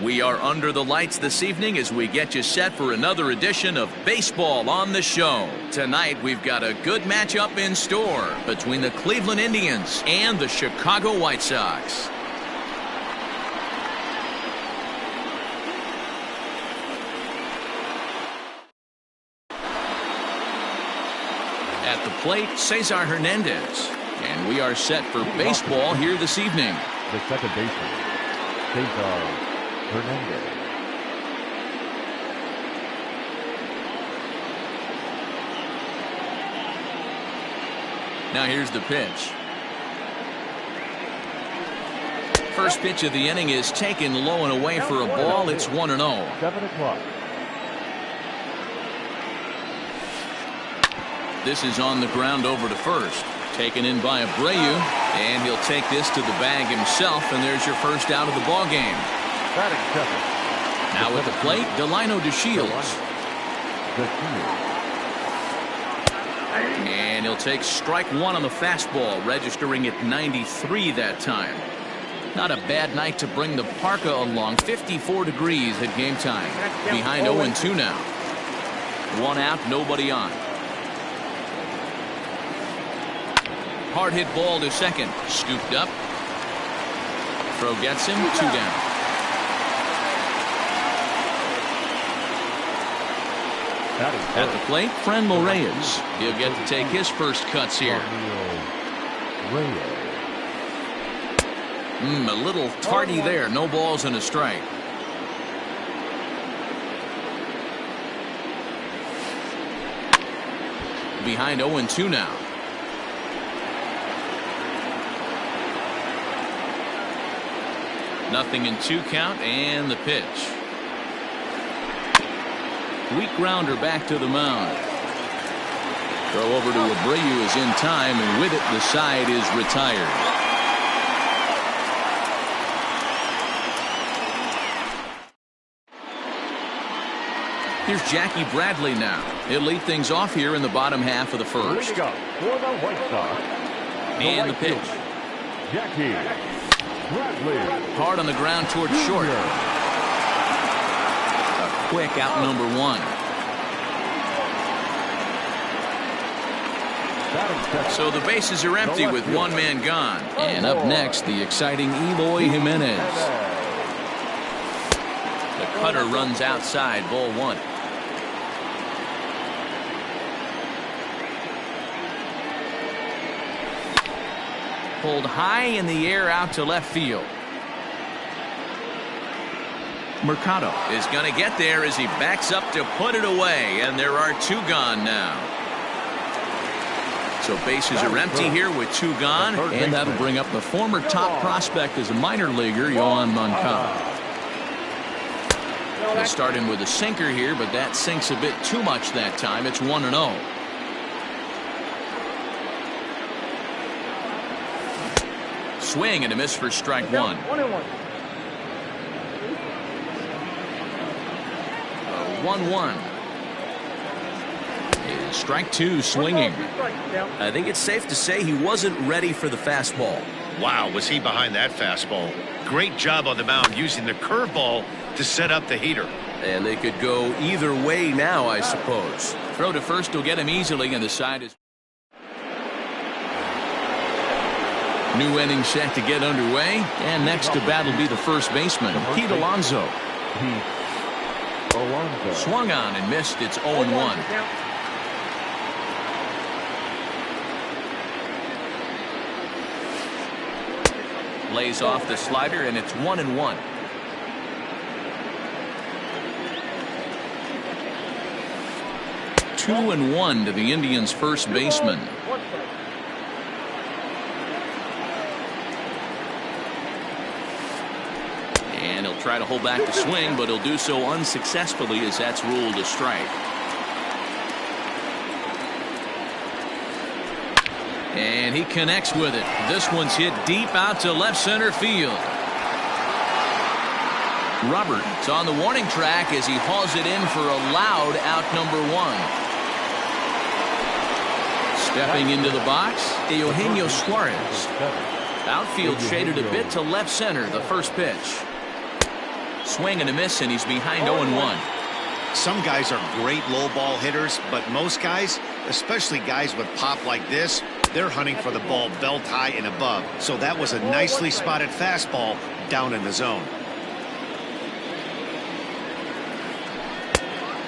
We are under the lights this evening as we get you set for another edition of Baseball on the Show. Tonight, we've got a good matchup in store between the Cleveland Indians and the Chicago White Sox. At the plate, Cesar Hernandez. And we are set for baseball here this evening. The second baseman, Cesar Hernandez. Now here's the pitch. First pitch of the inning is taken low and away for a ball. It's 1-0. 7 o'clock. This is on the ground over to first. Taken in by Abreu, and he'll take this to the bag himself, and there's your first out of the ball game. Now at the plate, Delino DeShields. And he'll take strike one on the fastball, registering at 93 that time. Not a bad night to bring the parka along. 54 degrees at game time. Behind 0-2 now. One out, nobody on. Hard hit ball to second. Scooped up. Throw gets him. 2 down. At the plate, Franmil Reyes. He'll get to take his first cuts here. A little tardy there. No balls and a strike. Behind 0-2 now. Nothing in 2 count, and the pitch. Weak grounder back to the mound. Throw over to Abreu is in time, and with it the side is retired. Here's Jackie Bradley now. He'll lead things off here in the bottom half of the first. And the pitch. Jackie Bradley. Hard on the ground towards short. A quick out number 1. So the bases are empty with one man gone. And up next, the exciting Eloy Jimenez. The cutter runs outside, ball 1. Pulled high in the air out to left field. Mercado is going to get there as he backs up to put it away, and there are 2 gone now. So bases are empty here with 2 gone, and that'll bring up the former top prospect as a minor leaguer, Yohan Moncada. They start him with a sinker here, but that sinks a bit too much that time. It's 1-0. Swing and a miss for strike 1. 1-1. And strike 2 swinging. I think it's safe to say he wasn't ready for the fastball. Wow, was he behind that fastball. Great job on the mound using the curveball to set up the heater. And they could go either way now, I suppose. Throw to first will get him easily, and the side is... New inning set to get underway, and next to bat will be the first baseman, Pete Alonso. Swung on and missed. It's 0-1. Lays off the slider, and it's 1-1. Two and 1 to the Indians' first baseman. And he'll try to hold back the swing, but he'll do so unsuccessfully as that's ruled a strike. And he connects with it. This one's hit deep out to left center field. Roberts on the warning track as he hauls it in for a loud out number 1. Stepping into the box, Eugenio Suarez. Outfield shaded a bit to left center, the first pitch. swing and a miss, and he's behind 0-1. Some guys are great low ball hitters, but most guys, especially guys with pop like this, they're hunting for the ball belt high and above. So that was a nicely spotted fastball down in the zone.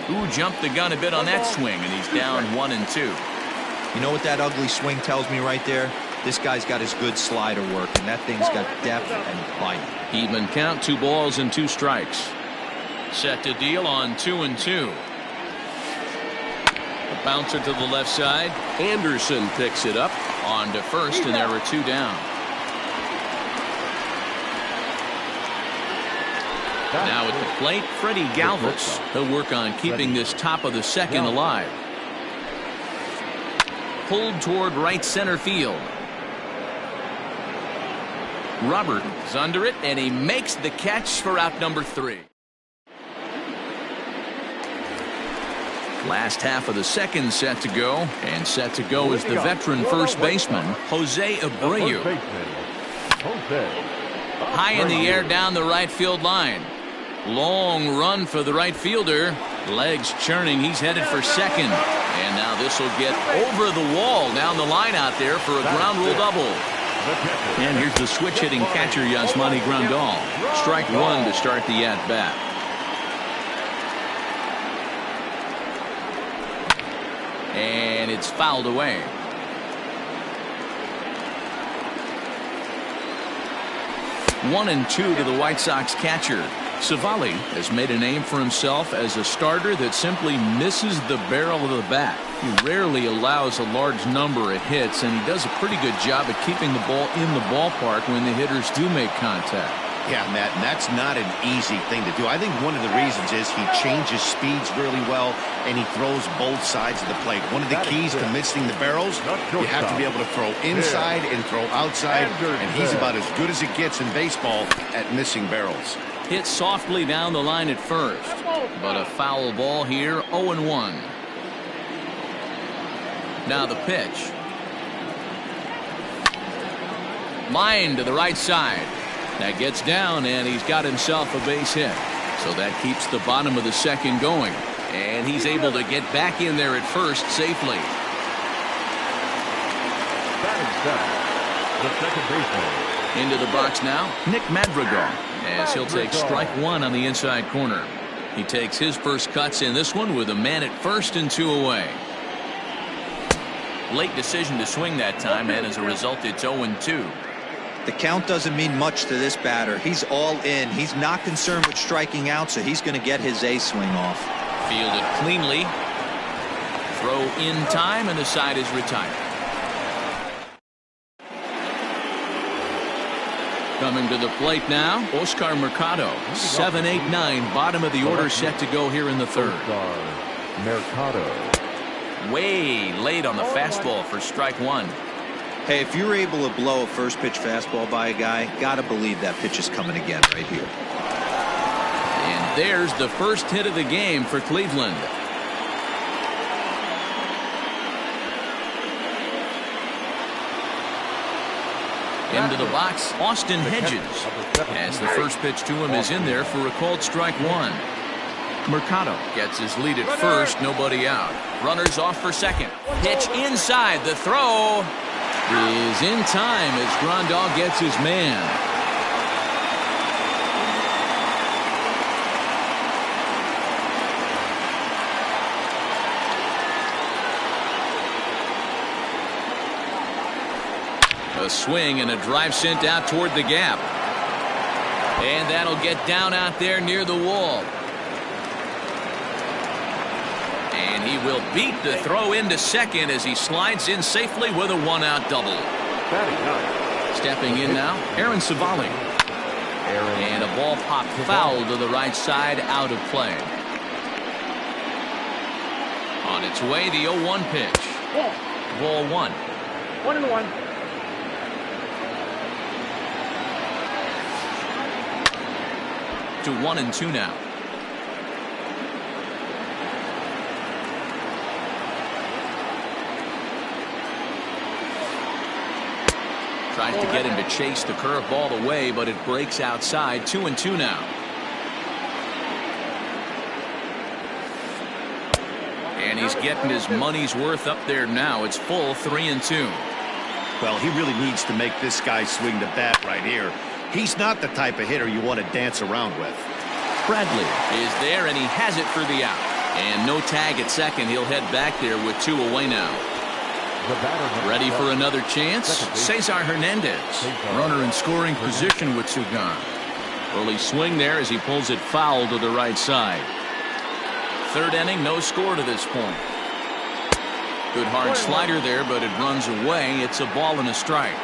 Who jumped the gun a bit on that swing, and he's down 1-2. You know what that ugly swing tells me right there? This guy's got his good slider work, and that thing's got depth and bite. Even count, 2 balls and 2 strikes. Set to deal on 2-2. A bouncer to the left side. Anderson picks it up on to first, and there are 2 down. Now at the plate, Freddie Galvis. He'll work on keeping this top of the second alive. Pulled toward right center field. Robert is under it, and he makes the catch for out number 3. Last half of the second set to go, and set to go is the veteran first baseman, Jose Abreu. High in the air down the right field line. Long run for the right fielder. Legs churning. He's headed for second. And now this will get over the wall down the line out there for a ground rule double. And here's the switch hitting catcher, Yasmani Grandal. Strike 1 to start the at-bat. And it's fouled away. 1-2 to the White Sox catcher. Savali has made a name for himself as a starter that simply misses the barrel of the bat. He rarely allows a large number of hits, and he does a pretty good job at keeping the ball in the ballpark when the hitters do make contact. Yeah, Matt, and that's not an easy thing to do. I think one of the reasons is he changes speeds really well, and he throws both sides of the plate. One of the keys to missing the barrels, you have to be able to throw inside and throw outside, and he's about as good as it gets in baseball at missing barrels. Hit softly down the line at first, but a foul ball here, 0-1. Now the pitch. Line to the right side. That gets down, and he's got himself a base hit. So that keeps the bottom of the second going. And he's able to get back in there at first safely. The second baseman. Into the box now, Nick Madrigal, as he'll take strike 1 on the inside corner. He takes his first cuts in this one with a man at first and 2 away. Late decision to swing that time, and as a result, it's 0-2. The count doesn't mean much to this batter. He's all in. He's not concerned with striking out, so he's going to get his A swing off. Fielded cleanly. Throw in time, and the side is retired. Coming to the plate now, Oscar Mercado. 7-8-9, bottom of the order set to go here in the third. Mercado. Way late on the fastball for strike 1. Hey, if you're able to blow a first pitch fastball by a guy, gotta believe that pitch is coming again right here. And there's the first hit of the game for Cleveland. Into the box, Austin Hedges, as the first pitch to him is in there for a called strike 1. Mercado gets his lead at first, nobody out. Runners off for second. Pitch inside, the throw is in time as Grandal gets his man. A swing and a drive sent out toward the gap. And that'll get down out there near the wall. And he will beat the throw into second as he slides in safely with a 1-out double. Stepping in now, Aaron Savali. And a ball popped foul to the right side, out of play. On its way, the 0-1 pitch. Ball 1. 1-1. To 1-2 now. Tries to get him to chase the curveball away, but it breaks outside. 2-2 now. And he's getting his money's worth up there now. It's full 3-2. Well, he really needs to make this guy swing the bat right here. He's not the type of hitter you want to dance around with. Bradley is there, and he has it for the out. And no tag at second. He'll head back there with 2 away now. Ready for another chance? Cesar Hernandez. Runner in scoring position with 2 gone. Early swing there as he pulls it foul to the right side. 3rd inning, no score to this point. Good hard slider there, but it runs away. It's a ball and a strike.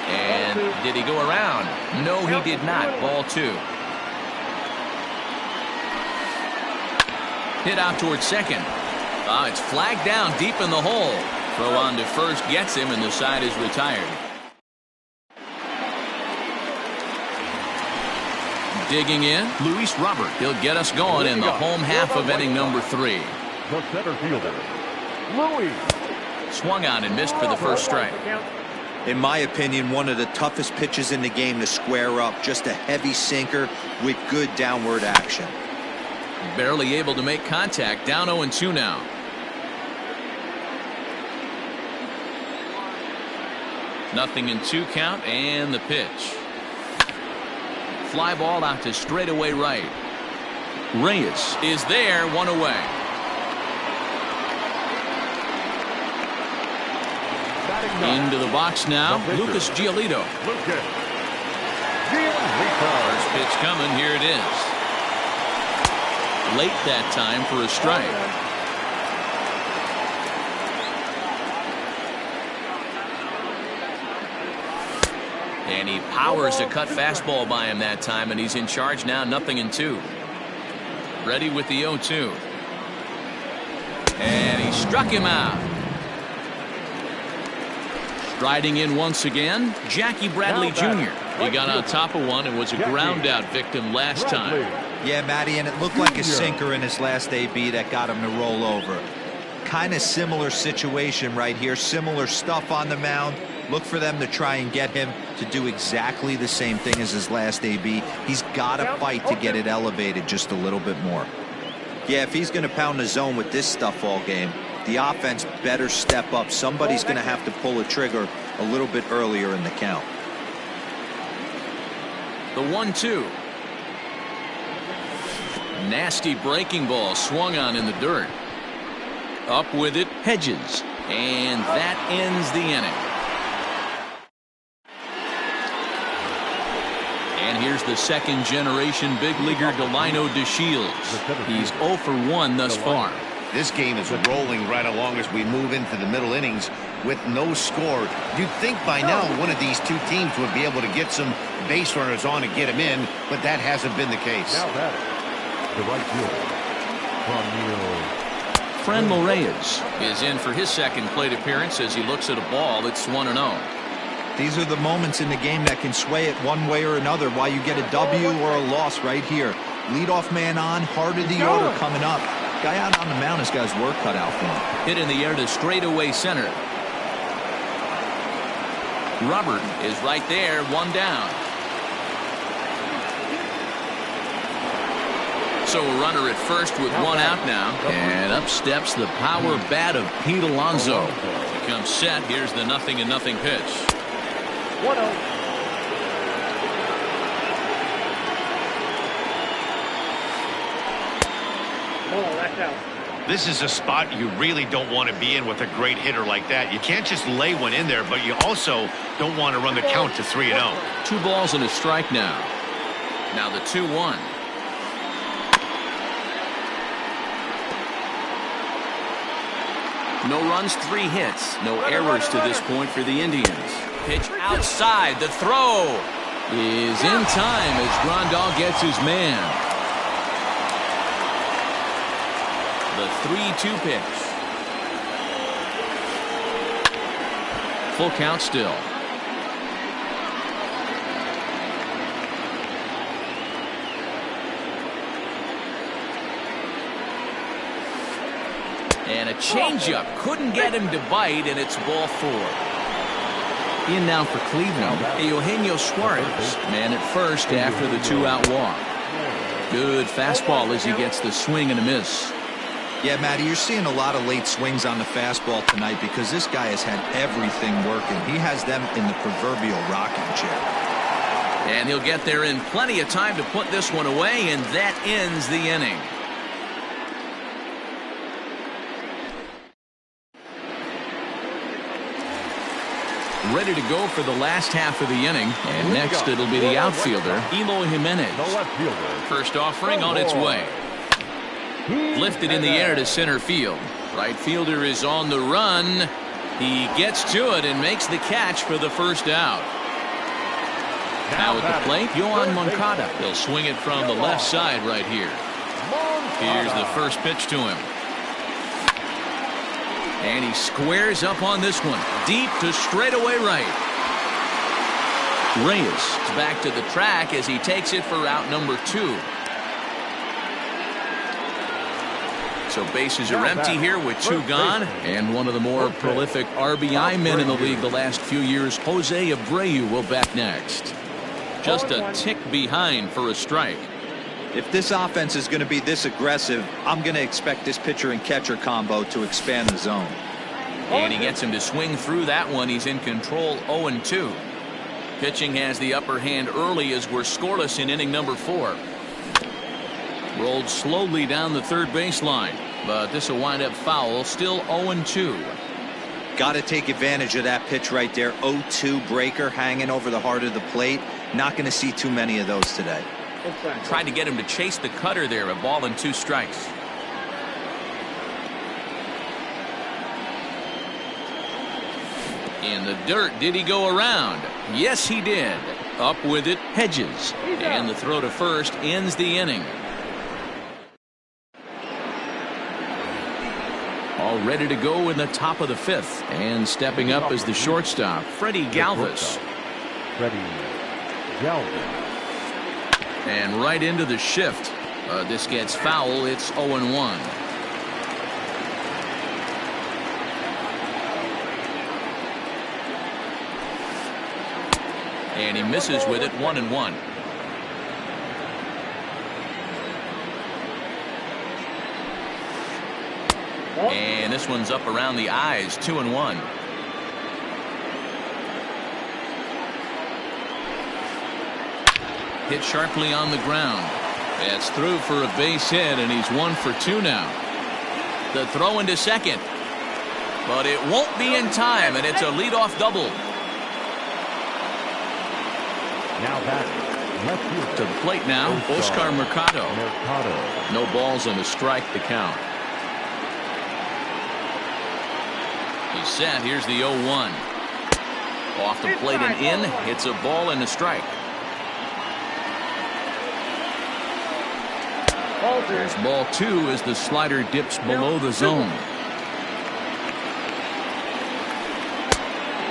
And did he go around? No, he did not. Ball 2. Hit out towards second. It's flagged down deep in the hole. Throw on to first gets him, and the side is retired. Digging in, Luis Robert. He'll get us going in the home half of inning number 3. The center fielder, Louis. Swung on and missed for the first strike. In my opinion, one of the toughest pitches in the game to square up. Just a heavy sinker with good downward action. Barely able to make contact. Down 0-2 now. Nothing in 2 count, and the pitch. Fly ball out to straightaway right. Reyes is there, 1 away. Into the box now, Lucas Giolito. First pitch coming, here it is. Late that time for a strike. And he powers a cut fastball by him that time, and he's in charge now. 0-2. Ready with the 0-2. And he struck him out. Striding in once again, Jackie Bradley Jr. He got on top of one and was a ground out victim last time. Yeah, Matty, and it looked like a sinker in his last AB that got him to roll over. Kind of similar situation right here. Similar stuff on the mound. Look for them to try and get him to do exactly the same thing as his last AB. He's got to fight to get it elevated just a little bit more. Yeah, if he's going to pound the zone with this stuff all game, the offense better step up. Somebody's going to have to pull a trigger a little bit earlier in the count. The 1-2. Nasty breaking ball swung on in the dirt. Up with it, Hedges. And that ends the inning. And here's the 2nd generation big leaguer Delino DeShields. He's 0 for 1 thus far. This game is rolling right along as we move into the middle innings with no score. You'd think by now one of these 2 teams would be able to get some base runners on and get them in, but that hasn't been the case. Now that the right field, Franmil Reyes is in for his 2nd plate appearance as he looks at a ball that's 1-0. These are the moments in the game that can sway it one way or another. Why you get a W or a loss right here. Leadoff man on, heart of the order coming up. Guy out on the mound has got his work cut out for him. Hit in the air to straightaway center. Robert is right there, 1 down. So a runner at first with 1 out now. And up steps the power bat of Pete Alonso. He comes set. Here's the 0-0 pitch. 1-0. This is a spot you really don't want to be in with a great hitter like that. You can't just lay one in there, but you also don't want to run the count to 3-0. 2 balls and a strike now. Now the 2-1. No runs, 3 hits. No errors to this point for the Indians. Pitch outside. The throw is in time as Grandal gets his man. The 3-2 pitch. Full count still. And a changeup couldn't get him to bite, and it's ball 4. In now for Cleveland, Eugenio Suarez, man at first after the 2-out walk. Good fastball as he gets the swing and a miss. Yeah, Matty, you're seeing a lot of late swings on the fastball tonight because this guy has had everything working. He has them in the proverbial rocking chair. And he'll get there in plenty of time to put this one away, and that ends the inning. Ready to go for the last half of the inning, and next it'll be the outfielder, Eloy Jimenez. First offering on its way. Lifted in the air to center field. Right fielder is on the run. He gets to it and makes the catch for the first out. Now at the plate, Yohan Moncada. He'll swing it from the left side right here. Here's the first pitch to him. And he squares up on this one. Deep to straightaway right. Reyes is back to the track as he takes it for out number 2. So bases are empty here with 2 gone. And one of the more prolific RBI men in the league the last few years, Jose Abreu, will bat next. Just a tick behind for a strike. If this offense is going to be this aggressive, I'm going to expect this pitcher and catcher combo to expand the zone. And he gets him to swing through that one. He's in control 0-2. Pitching has the upper hand early as we're scoreless in inning number 4. Rolled slowly down the third baseline, but this will wind up foul. Still 0-2. Got to take advantage of that pitch right there. 0-2 breaker hanging over the heart of the plate. Not going to see too many of those today. Tried to get him to chase the cutter there. A ball and 2 strikes. In the dirt, did he go around? Yes, he did. Up with it, Hedges. And the throw to first ends the inning. All ready to go in the top of the 5th. And stepping up as the shortstop, Freddie Galvis. And right into the shift. This gets foul. It's 0-1. And he misses with it. 1-1. And this one's up around the eyes. 2-1. Hit sharply on the ground. That's through for a base hit, and he's 1 for 2 now. The throw into second, but it won't be in time, and it's a leadoff double. Now back to the plate now, Oscar Mercado. No balls and a strike to count. He's set. Here's the 0-1. Off the plate and in. Hits a ball and a strike. There's ball 2 as the slider dips below the zone.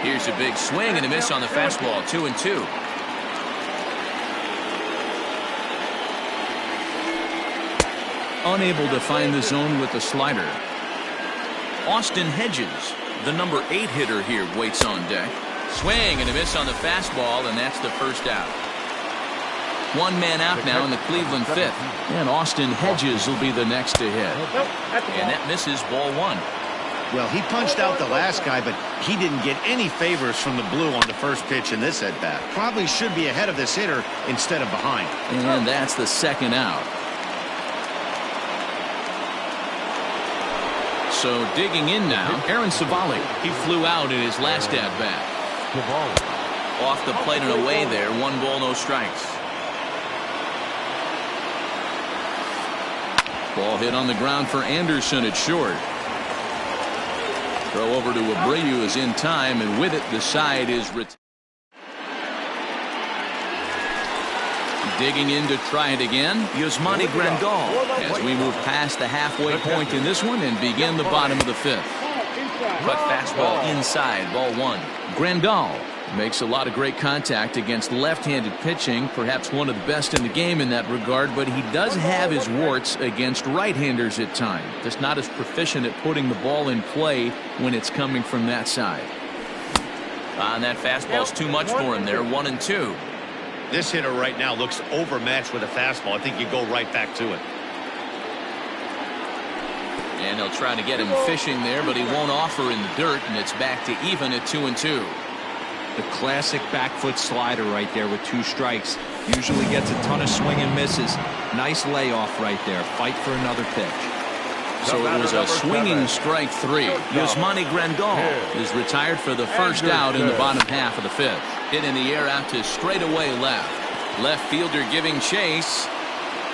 Here's a big swing and a miss on the fastball. 2-2. Unable to find the zone with the slider. Austin Hedges, the number 8 hitter here, waits on deck. Swing and a miss on the fastball, and that's the first out. 1 man out now in the Cleveland 5th. And Austin Hedges will be the next to hit. And that misses ball 1. Well, he punched out the last guy, but he didn't get any favors from the blue on the first pitch in this at-bat. Probably should be ahead of this hitter instead of behind. And that's the second out. So digging in now, Aaron Savali. He flew out in his last at-bat. Off the plate and away there. 1 ball, no strikes. Ball hit on the ground for Anderson at short. Throw over to Abreu is in time, and with it, the side is retired. Digging in to try it again, Yasmani Grandal, as we move past the halfway point in this one and begin the bottom of the 5th. Cut fastball inside, ball 1. Grandal makes a lot of great contact against left-handed pitching, perhaps one of the best in the game in that regard, but he does have his warts against right-handers at times. Just not as proficient at putting the ball in play when it's coming from that side. And that fastball's too much for him there. 1-2. This hitter right now looks overmatched with a fastball. I think you go right back to it. And they'll try to get him fishing there, but he won't offer in the dirt, and it's back to even at 2-2. The classic back foot slider right there with 2 strikes. Usually gets a ton of swing and misses. Nice layoff right there. Fight for another pitch. So it was a swinging strike 3. Yasmani Grandal is retired for the first out in the bottom half of the 5th. Hit in the air out to straightaway left. Left fielder giving chase.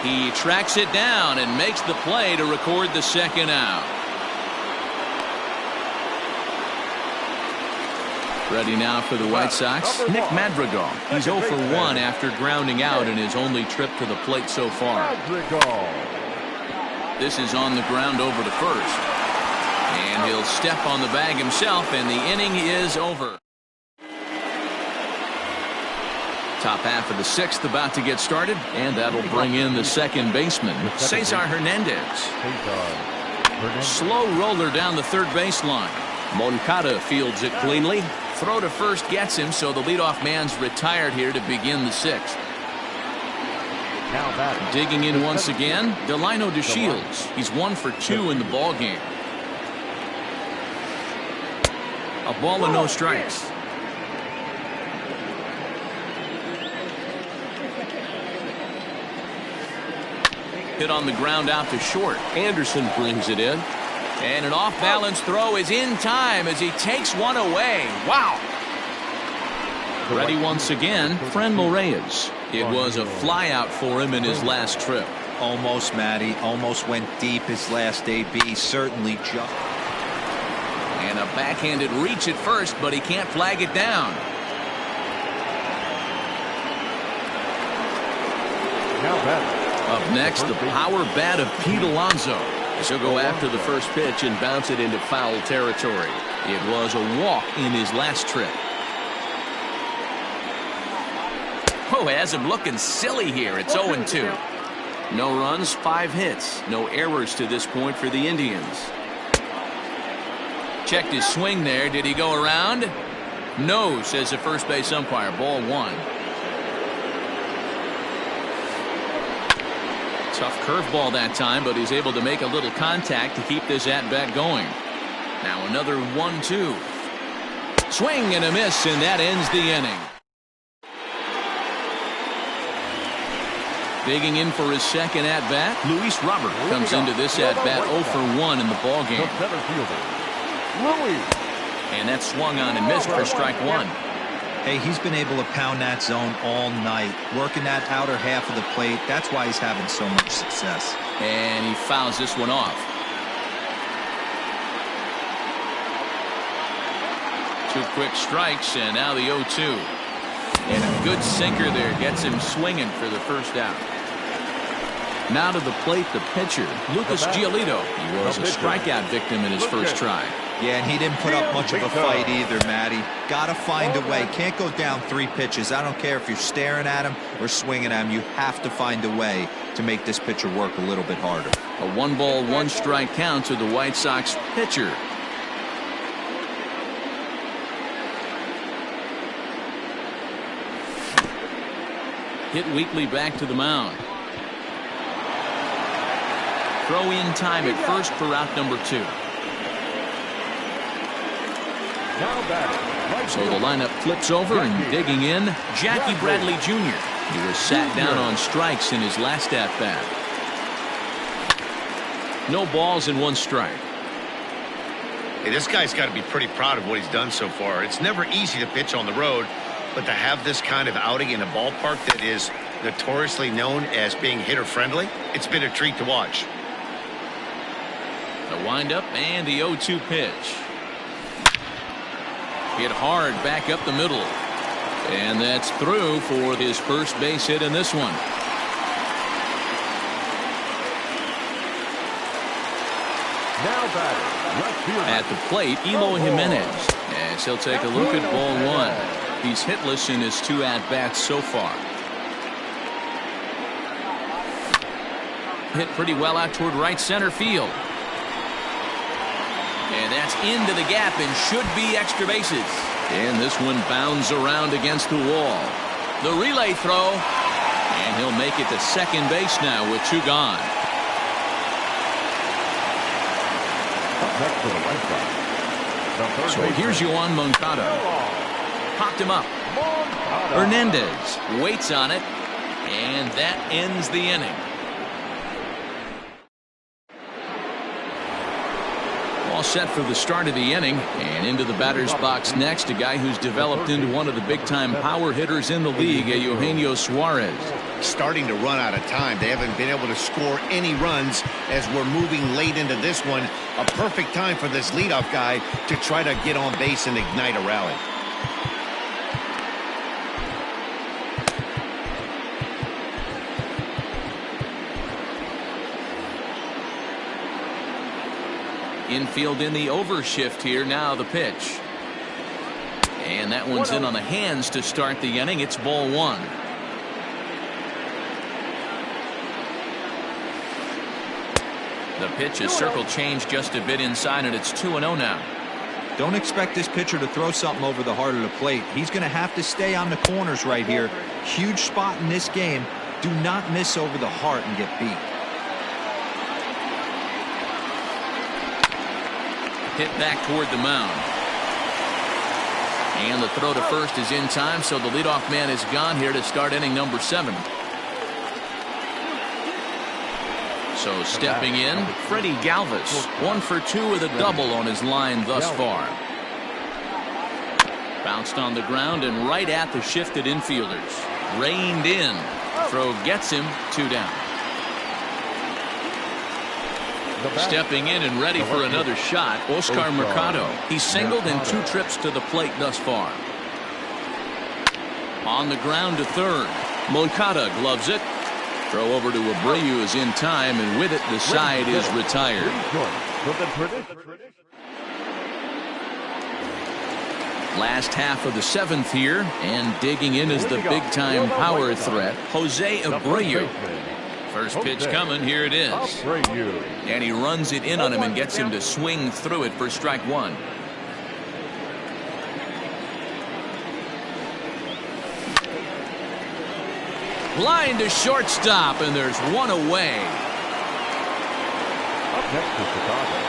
He tracks it down and makes the play to record the second out. Ready now for the White Sox, Nick Madrigal. He's 0 for 1 after grounding out in his only trip to the plate so far. This is on the ground over to first. And he'll step on the bag himself, and the inning is over. Top half of the 6th about to get started, and that'll bring in the second baseman, Cesar Hernandez. Slow roller down the third baseline. Moncada fields it cleanly. Throw to first gets him, so the leadoff man's retired here to begin the 6th. Digging in once again, Delino DeShields. He's 1 for 2 in the ball game. A ball and no strikes. Hit on the ground out to short. Anderson brings it in. And an off-balance throw is in time as he takes one away. Wow. Ready once again, Franmil Reyes. It was a flyout for him in his last trip. Almost, Matty. Almost went deep his last AB. Certainly just. And a backhanded reach at first, but he can't flag it down. Up next, the power bat of Pete Alonso. He'll go after the first pitch and bounce it into foul territory. It was a walk in his last trip. Oh, has him looking silly here. It's 0-2. No runs, 5 hits. No errors to this point for the Indians. Checked his swing there. Did he go around? No, says the first base umpire. Ball 1. Tough curveball that time, but he's able to make a little contact to keep this at-bat going. Now another 1-2. Swing and a miss, and that ends the inning. Digging in for his second at-bat, Luis Robert comes into this at-bat 0 for 1 in the ballgame. And that swung on and missed for strike 1. Hey, he's been able to pound that zone all night, working that outer half of the plate. That's why he's having so much success. And he fouls this one off. 2 quick strikes, and now the 0-2. And a good sinker there gets him swinging for the first out. Now to the plate, the pitcher, Lucas Giolito. He was a strikeout victim in his first try. Yeah, and he didn't put up much of a fight either, Matty. Gotta find a way. Can't go down 3 pitches. I don't care if you're staring at him or swinging at him. You have to find a way to make this pitcher work a little bit harder. A 1-ball, 1-strike count to the White Sox pitcher. Hit weakly back to the mound. Throw in time at first for out number 2. So the lineup flips over, and digging in, Jackie Bradley Jr. He was sat down on strikes in his last at-bat. No balls and 1 strike. Hey, this guy's got to be pretty proud of what he's done so far. It's never easy to pitch on the road, but to have this kind of outing in a ballpark that is notoriously known as being hitter-friendly, it's been a treat to watch. The windup and the 0-2 pitch. Hit hard back up the middle. And that's through for his first base hit in this one. At the plate, Eloy Jimenez. As he'll take a look at ball 1. He's hitless in his 2 at-bats so far. Hit pretty well out toward right center field. And that's into the gap and should be extra bases. And this one bounds around against the wall. The relay throw, and he'll make it to second base now with 2 gone. Up next for the White Sox. So here's Yoan Moncada. Popped him up. Hernandez waits on it, and that ends the inning. All set for the start of the inning, and into the batter's box next, a guy who's developed into one of the big-time power hitters in the league, Eugenio Suarez. Starting to run out of time. They haven't been able to score any runs as we're moving late into this one. A perfect time for this leadoff guy to try to get on base and ignite a rally. Infield in the overshift here. Now the pitch. And that one's in on the hands to start the inning. It's ball 1. The pitch is circle changed just a bit inside, and it's 2-0 now. Don't expect this pitcher to throw something over the heart of the plate. He's going to have to stay on the corners right here. Huge spot in this game. Do not miss over the heart and get beat. Hit back toward the mound. And the throw to first is in time, so the leadoff man is gone here to start inning number 7. So stepping in, Freddie Galvis, 1 for 2 with a double on his line thus far. Bounced on the ground and right at the shifted infielders. Reined in. Throw gets him, 2 down. Stepping in and ready for another shot, Oscar Mercado. He's singled in 2 trips to the plate thus far. On the ground to third. Moncada gloves it. Throw over to Abreu is in time, and with it, the side is retired. Last half of the 7th here, and digging in is the big-time power threat, Jose Abreu. First pitch coming, here it is. And he runs it in on him and gets him to swing through it for strike 1. Line to shortstop, and there's 1 away.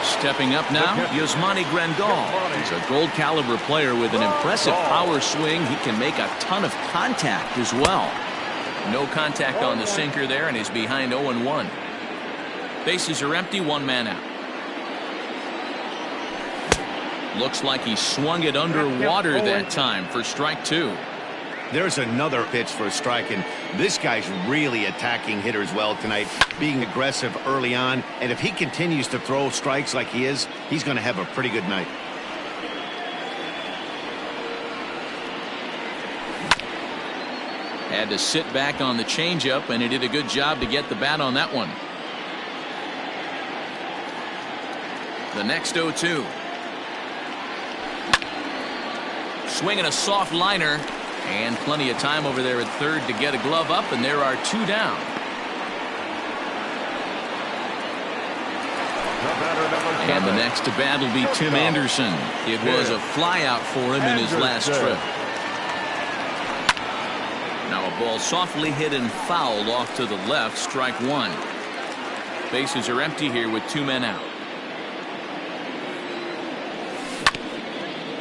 Stepping up now, Yasmani Grandal. He's a gold caliber player with an impressive power swing. He can make a ton of contact as well. No contact on the sinker there, and he's behind 0-1. Bases are empty, 1 man out. Looks like he swung it underwater that time for strike 2. There's another pitch for a strike, and this guy's really attacking hitters well tonight, being aggressive early on, and if he continues to throw strikes like he is, he's going to have a pretty good night. Had to sit back on the changeup, and he did a good job to get the bat on that one. The next 0-2. Swinging a soft liner. And plenty of time over there at third to get a glove up, and there are 2 down. And the next to bat will be Tim Anderson. It was a flyout for him in his last trip. Now a ball softly hit and fouled off to the left, strike 1. Bases are empty here with 2 men out.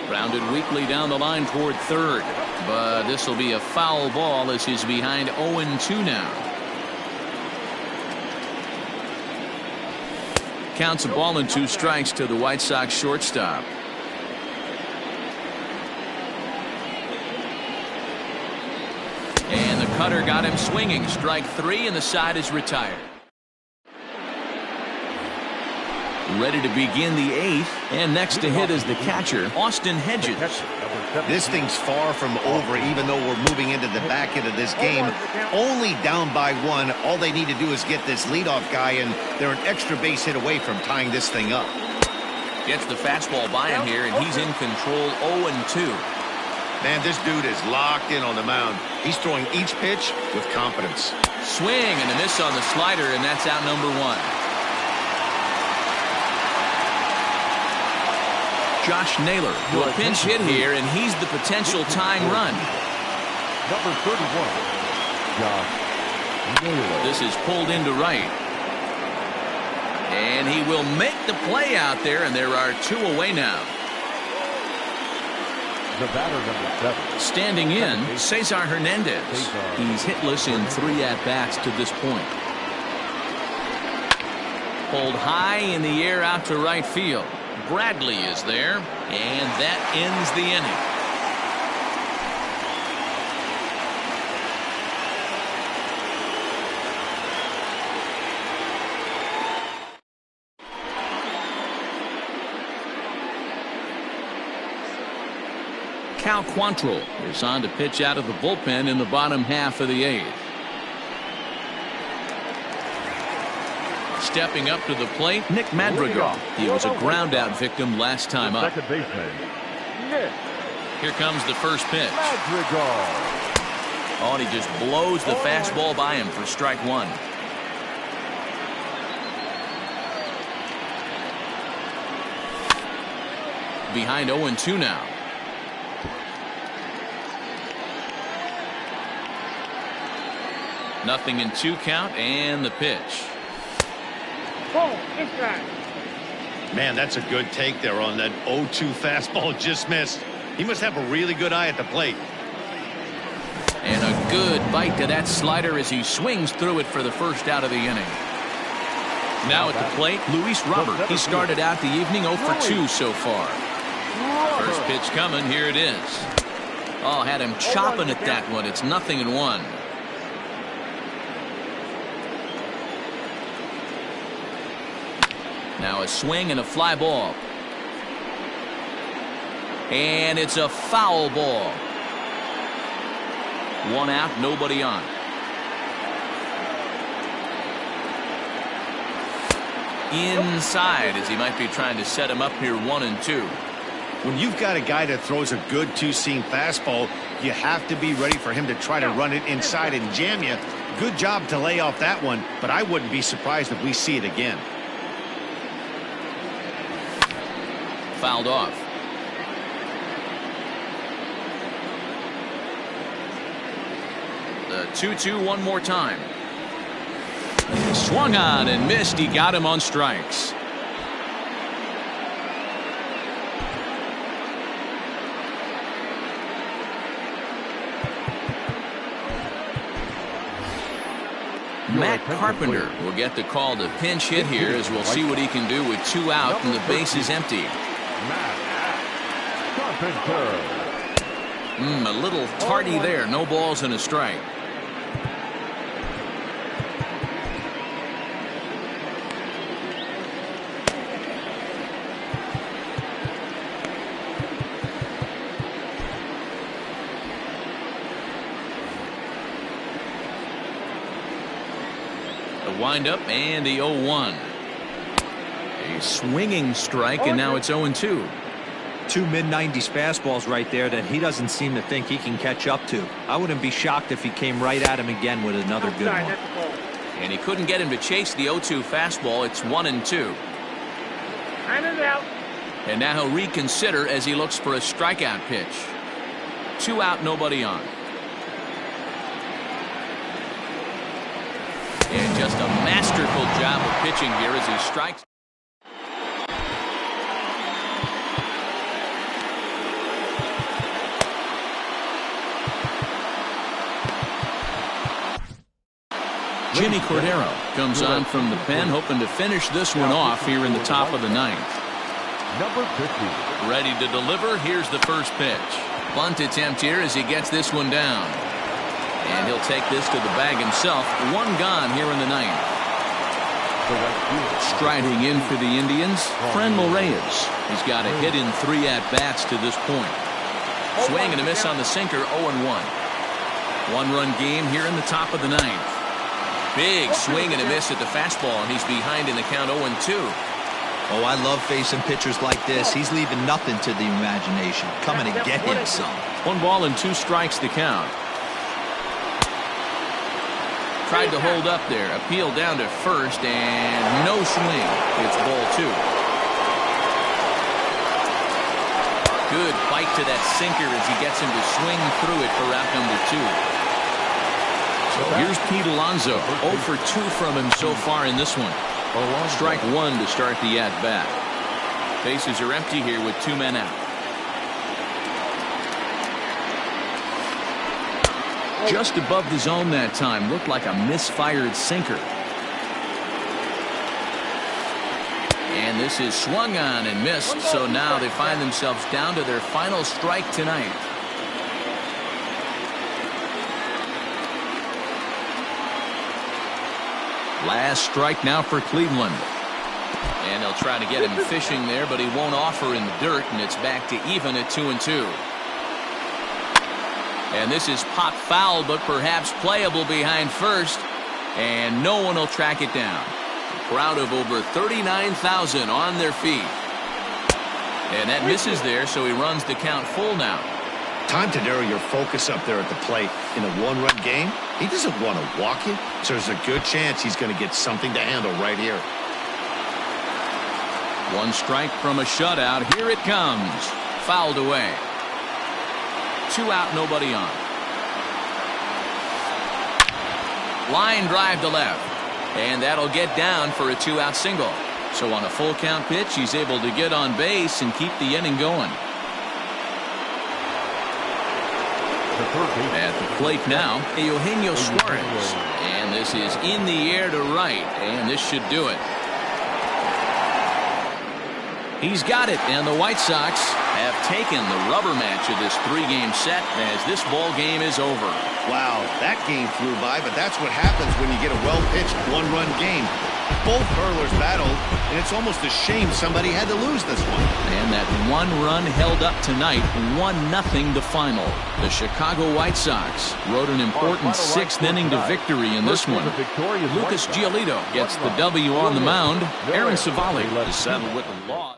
Grounded weakly down the line toward third. But this will be a foul ball as he's behind 0-2 now. Counts a ball and 2 strikes to the White Sox shortstop. And the cutter got him swinging. Strike 3, and the side is retired. Ready to begin the 8th, and next to hit is the catcher, Austin Hedges. This thing's far from over, even though we're moving into the back end of this game. Only down by 1. All they need to do is get this leadoff guy, and they're an extra base hit away from tying this thing up. Gets the fastball by him here, and he's in control. 0-2. Man, this dude is locked in on the mound. He's throwing each pitch with confidence. Swing and a miss on the slider, and that's out number 1. Josh Naylor to a pinch hit here, and he's the potential tying run. Number 31, Josh Naylor. This is pulled into right. And he will make the play out there, and there are 2 away now. The batter, number 7. Standing in, Cesar Hernandez. He's hitless in 3 at-bats to this point. Pulled high in the air out to right field. Bradley is there, and that ends the inning. Cal Quantrill is on to pitch out of the bullpen in the bottom half of the 8th. Stepping up to the plate, Nick Madrigal. He was a ground-out victim last time up. Second baseman, Nick. Here comes the first pitch. Madrigal. Oh, and he just blows the fastball by him for strike 1. Behind 0-2 now. Nothing in 2 count, and the pitch. Man, that's a good take there on that 0-2 fastball just missed. He must have a really good eye at the plate. And a good bite to that slider as he swings through it for the first out of the inning. Now at the plate, Luis Robert. He started out the evening 0 for 2 so far. First pitch coming, here it is. Oh, had him chopping at that one. It's 0-1. Now a swing and a fly ball. And it's a foul ball. 1 out, nobody on. Inside as he might be trying to set him up here 1-2. When you've got a guy that throws a good 2-seam fastball, you have to be ready for him to try to run it inside and jam you. Good job to lay off that one, but I wouldn't be surprised if we see it again. Fouled off. The 2-2 one more time. He swung on and missed. He got him on strikes. Matt Carpenter will get the call to pinch hit here as we'll see what he can do with 2 out and the base is empty. Matt Carpenter. A little tardy there. No balls and a strike. The windup and the 0-1. A swinging strike, and now it's 0-2. 2 mid-90s fastballs right there that he doesn't seem to think he can catch up to. I wouldn't be shocked if he came right at him again with another good one. And he couldn't get him to chase the 0-2 fastball. It's 1-2. And now he'll reconsider as he looks for a strikeout pitch. 2 out, nobody on. And just a masterful job of pitching here as he strikes. Jimmy Cordero comes on from the pen, hoping to finish this one off here in the top of the 9th. Number 50. Ready to deliver. Here's the first pitch. Bunt attempt here as he gets this one down. And he'll take this to the bag himself. 1 gone here in the 9th. Striding in for the Indians, Franmil Reyes. He's got a hit in 3 at-bats to this point. Swing and a miss on the sinker, 0-1. 1-run game here in the top of the 9th. Big swing and a miss at the fastball, and he's behind in the count 0-2. Oh, I love facing pitchers like this. He's leaving nothing to the imagination. Coming to get him some. 1 ball and 2 strikes to count. Tried to hold up there. Appeal down to first, and no swing. It's ball 2. Good bite to that sinker as he gets him to swing through it for out number 2. So here's Pete Alonso. 0 for 2 from him so far in this one. Strike 1 to start the at-bat. Bases are empty here with 2 men out. Just above the zone that time. Looked like a misfired sinker. And this is swung on and missed. So now they find themselves down to their final strike tonight. Last strike now for Cleveland. And they'll try to get him fishing there, but he won't offer in the dirt, and it's back to even at 2-2. And this is pop foul, but perhaps playable behind first, and no one will track it down. A crowd of over 39,000 on their feet. And that misses there, so he runs the count full now. Time to narrow your focus up there at the plate. In a one-run game, he doesn't want to walk it, so there's a good chance he's going to get something to handle right here. 1 strike from a shutout. Here it comes. Fouled away. 2 out, nobody on. Line drive to left. And that'll get down for a 2-out single. So on a full count pitch, he's able to get on base and keep the inning going. At the plate now, Eugenio Suarez. And this is in the air to right, and this should do it. He's got it, and the White Sox have taken the rubber match of this 3-game set as this ball game is over. Wow, that game flew by, but that's what happens when you get a well-pitched one-run game. Both hurlers battled, and it's almost a shame somebody had to lose this one. And that 1 run held up tonight, 1-0 the final. The Chicago White Sox rode an important 6th inning to victory in this one. Lucas Giolito gets the W on the mound. Aaron Savali is settled with the loss.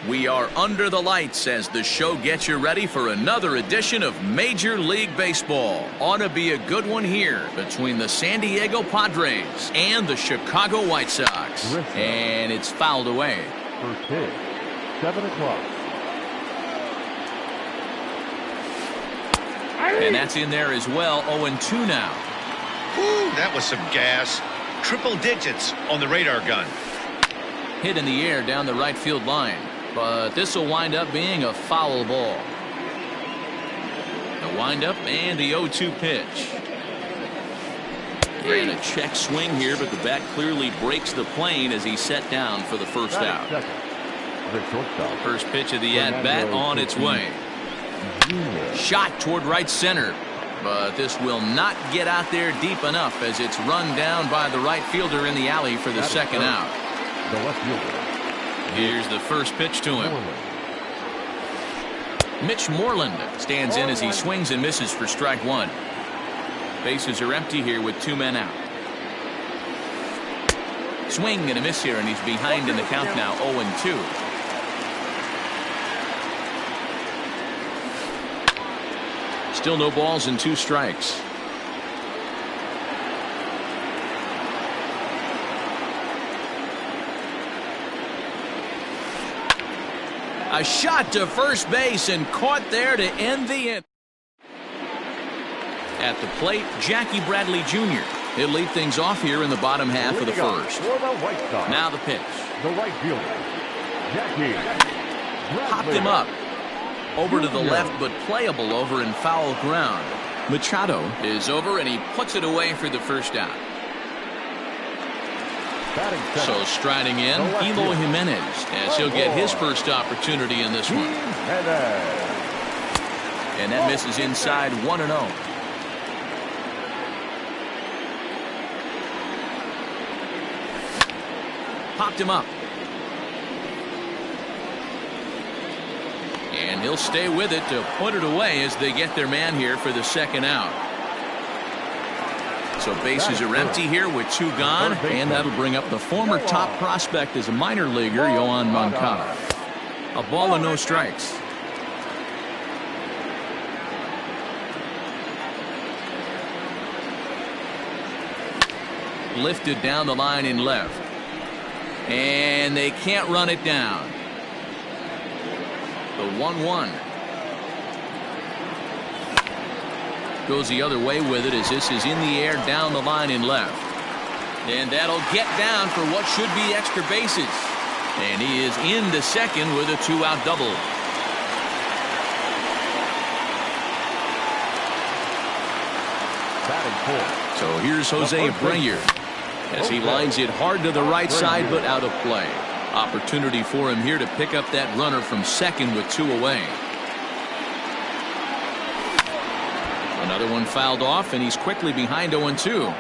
We are under the lights as the show gets you ready for another edition of Major League Baseball. Ought to be a good one here between the San Diego Padres and the Chicago White Sox. And it's fouled away. First pitch, 7 o'clock. And that's in there as well. 0-2 now. Woo, that was some gas. triple digits on the radar gun. Hit in the air down the right field line, but this will wind up being a foul ball. The windup and the 0-2 pitch. And a check swing here, but the bat clearly breaks the plane as he's set down for the first out. First pitch of the at-bat on its way. Shot toward right center, but this will not get out there deep enough as it's run down by the right fielder in the alley for the second out. Here's the first pitch to him. Mitch Moreland stands in as he swings and misses for strike one. Bases are empty here with 2 men out. Swing and a miss here, and he's behind in the count now, 0-2. Still no balls and 2 strikes. A shot to first base and caught there to end the inning. At the plate, Jackie Bradley Jr. He'll lead things off here in the bottom half of the first. Now the pitch. The right fielder, Jackie. Popped him up. Over to the left, but playable over in foul ground. Machado is over, and he puts it away for the first out. So striding in, Eloy Jimenez, as he'll get his first opportunity in this one. And that misses inside 1-0. Popped him up. And he'll stay with it to put it away as they get their man here for the second out. So bases are empty here with 2 gone, and that'll bring up the former top prospect as a minor leaguer, Yoan Moncada. A ball and no strikes. Lifted down the line in left. And they can't run it down. The 1-1. Goes the other way with it as this is in the air down the line in left. And that'll get down for what should be extra bases. And he is into second with a 2-out double. So here's Jose Abreu as he lines it hard to the right side, but out of play. Opportunity for him here to pick up that runner from second with 2 away. Another one fouled off, and he's quickly behind 0-2.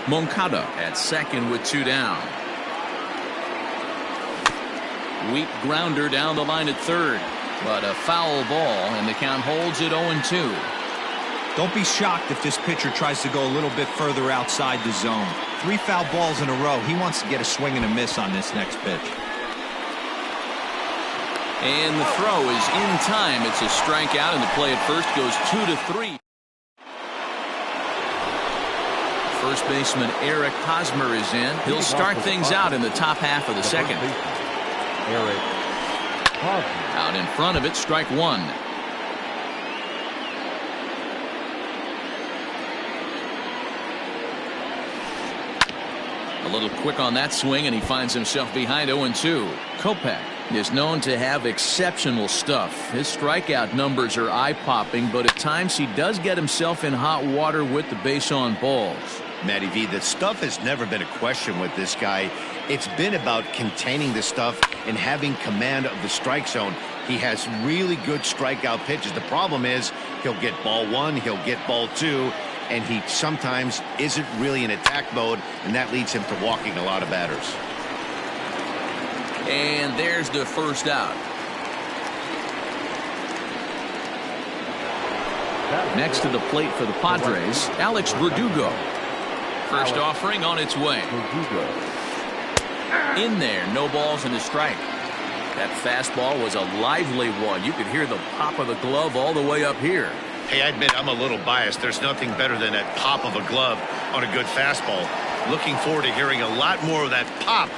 Moncada at second with 2 down. Weak grounder down the line at third, but a foul ball, and the count holds at 0-2. Don't be shocked if this pitcher tries to go a little bit further outside the zone. 3 foul balls in a row. He wants to get a swing and a miss on this next pitch. And the throw is in time. It's a strikeout, and the play at first goes 2-3. First baseman Eric Hosmer is in. He'll start things out in the top half of the second. Out in front of it, strike 1. A little quick on that swing, and he finds himself behind 0-2. Kopech is known to have exceptional stuff. His strikeout numbers are eye-popping, but at times he does get himself in hot water with the base on balls. Matty V, the stuff has never been a question with this guy. It's been about containing the stuff and having command of the strike zone. He has really good strikeout pitches. The problem is he'll get ball 1, he'll get ball 2, and he sometimes isn't really in attack mode, and that leads him to walking a lot of batters. And there's the first out. Next to the plate for the Padres, Alex Verdugo. First offering on its way. In there, no balls and a strike. That fastball was a lively one. You could hear the pop of the glove all the way up here. Hey, I admit I'm a little biased. There's nothing better than that pop of a glove on a good fastball. Looking forward to hearing a lot more of that pop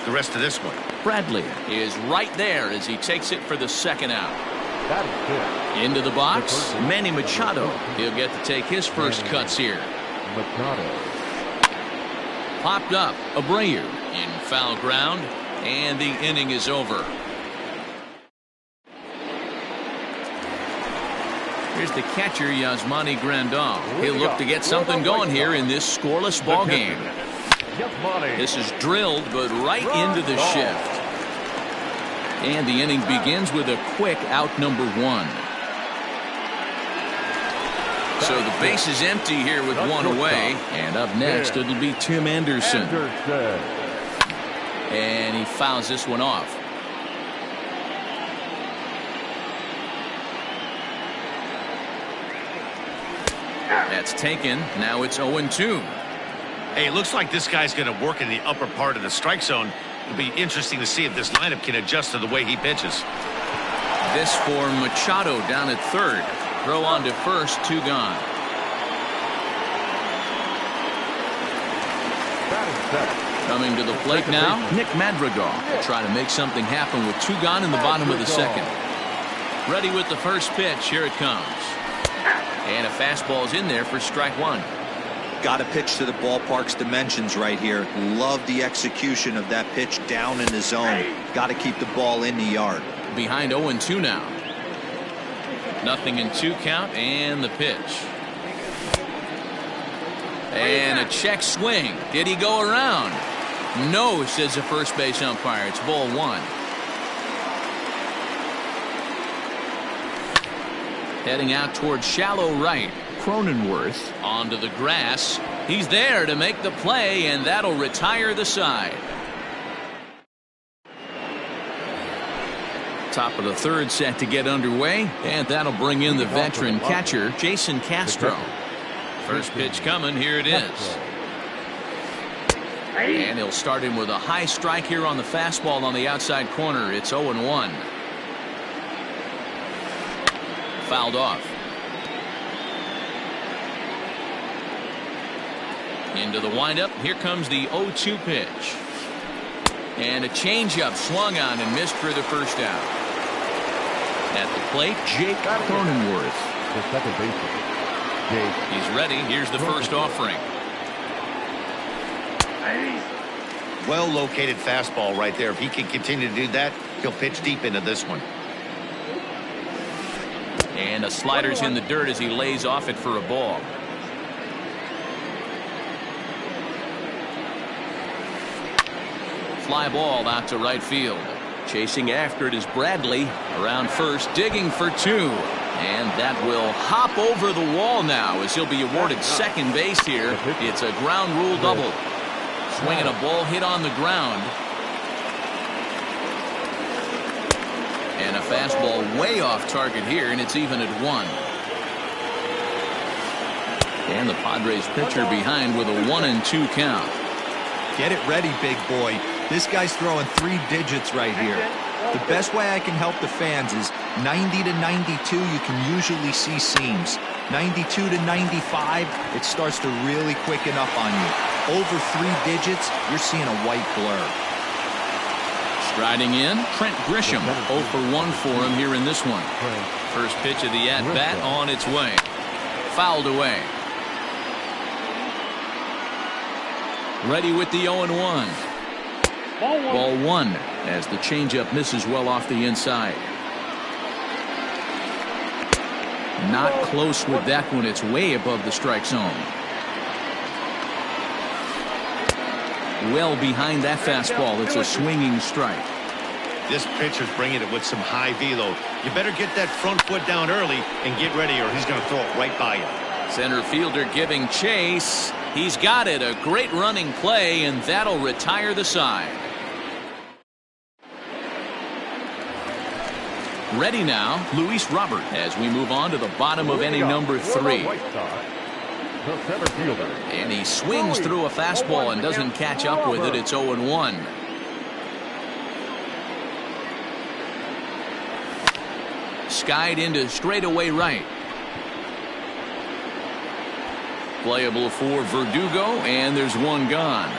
the rest of this one. Bradley is right there as he takes it for the second out. Into the box, Manny Machado. He'll get to take his first cuts here. popped up. Abreu in foul ground, and the inning is over. Here's the catcher, Yasmani Grandal. He'll look to get something going here in this scoreless ball game. This is drilled, but right into the shift. And the inning begins with a quick out number 1. So the base is empty here with one away. And up next, it'll be Tim Anderson. And he fouls this one off. That's taken. Now it's 0-2. Hey, it looks like this guy's going to work in the upper part of the strike zone. It'll be interesting to see if this lineup can adjust to the way he pitches. This for Machado down at third. Throw on to first, 2 gone. Coming to the plate now, Nick Madrigal will try to make something happen with 2 gone in the bottom of the second. Ready with the first pitch. Here it comes. And a fastball's in there for strike 1. Got to pitch to the ballpark's dimensions right here. Love the execution of that pitch down in the zone. Got to keep the ball in the yard. Behind 0-2 now. 0-2 count, and the pitch. And a check swing. Did he go around? No, says the first base umpire. It's ball 1. Heading out towards shallow right. Cronenworth onto the grass. He's there to make the play, and that'll retire the side. Top of the third set to get underway, and that'll bring in the veteran catcher, Jason Castro. First pitch coming. Here it is. And he'll start him with a high strike here on the fastball on the outside corner. It's 0-1. Fouled off. Into the windup. Here comes the 0-2 pitch. And a changeup swung on and missed for the first out. At the plate, Jake Cronenworth. The second baseman. He's ready. Here's the first offering. Well located fastball right there. If he can continue to do that, he'll pitch deep into this one. And a slider's in the dirt as he lays off it for a ball. Fly ball out to right field. Chasing after it is Bradley. Around first, digging for 2. And that will hop over the wall now as he'll be awarded second base here. It's a ground rule double. Swinging a ball hit on the ground. And a fastball way off target here, and it's even at 1. And the Padres pitcher behind with a 1-2 count. Get it ready, big boy. This guy's throwing 3 digits right here. The best way I can help the fans is 90 to 92, you can usually see seams. 92 to 95, it starts to really quicken up on you. Over 3 digits, you're seeing a white blur. Striding in, Trent Grisham. 0 for 1 for him here in this one. First pitch of the at-bat on its way. Fouled away. Ready with the 0-1. Ball 1 as the changeup misses well off the inside. Not close with that one. It's way above the strike zone. Well behind that fastball. It's a swinging strike. This pitcher's bringing it with some high velo. You better get that front foot down early and get ready, or he's going to throw it right by you. Center fielder giving chase. He's got it. A great running play, and that'll retire the side. Ready now, Luis Robert, as we move on to the bottom of inning number 3. And he swings through a fastball and doesn't catch up with it. It's 0-1. Skied into straightaway right. Playable for Verdugo, and there's 1 gone.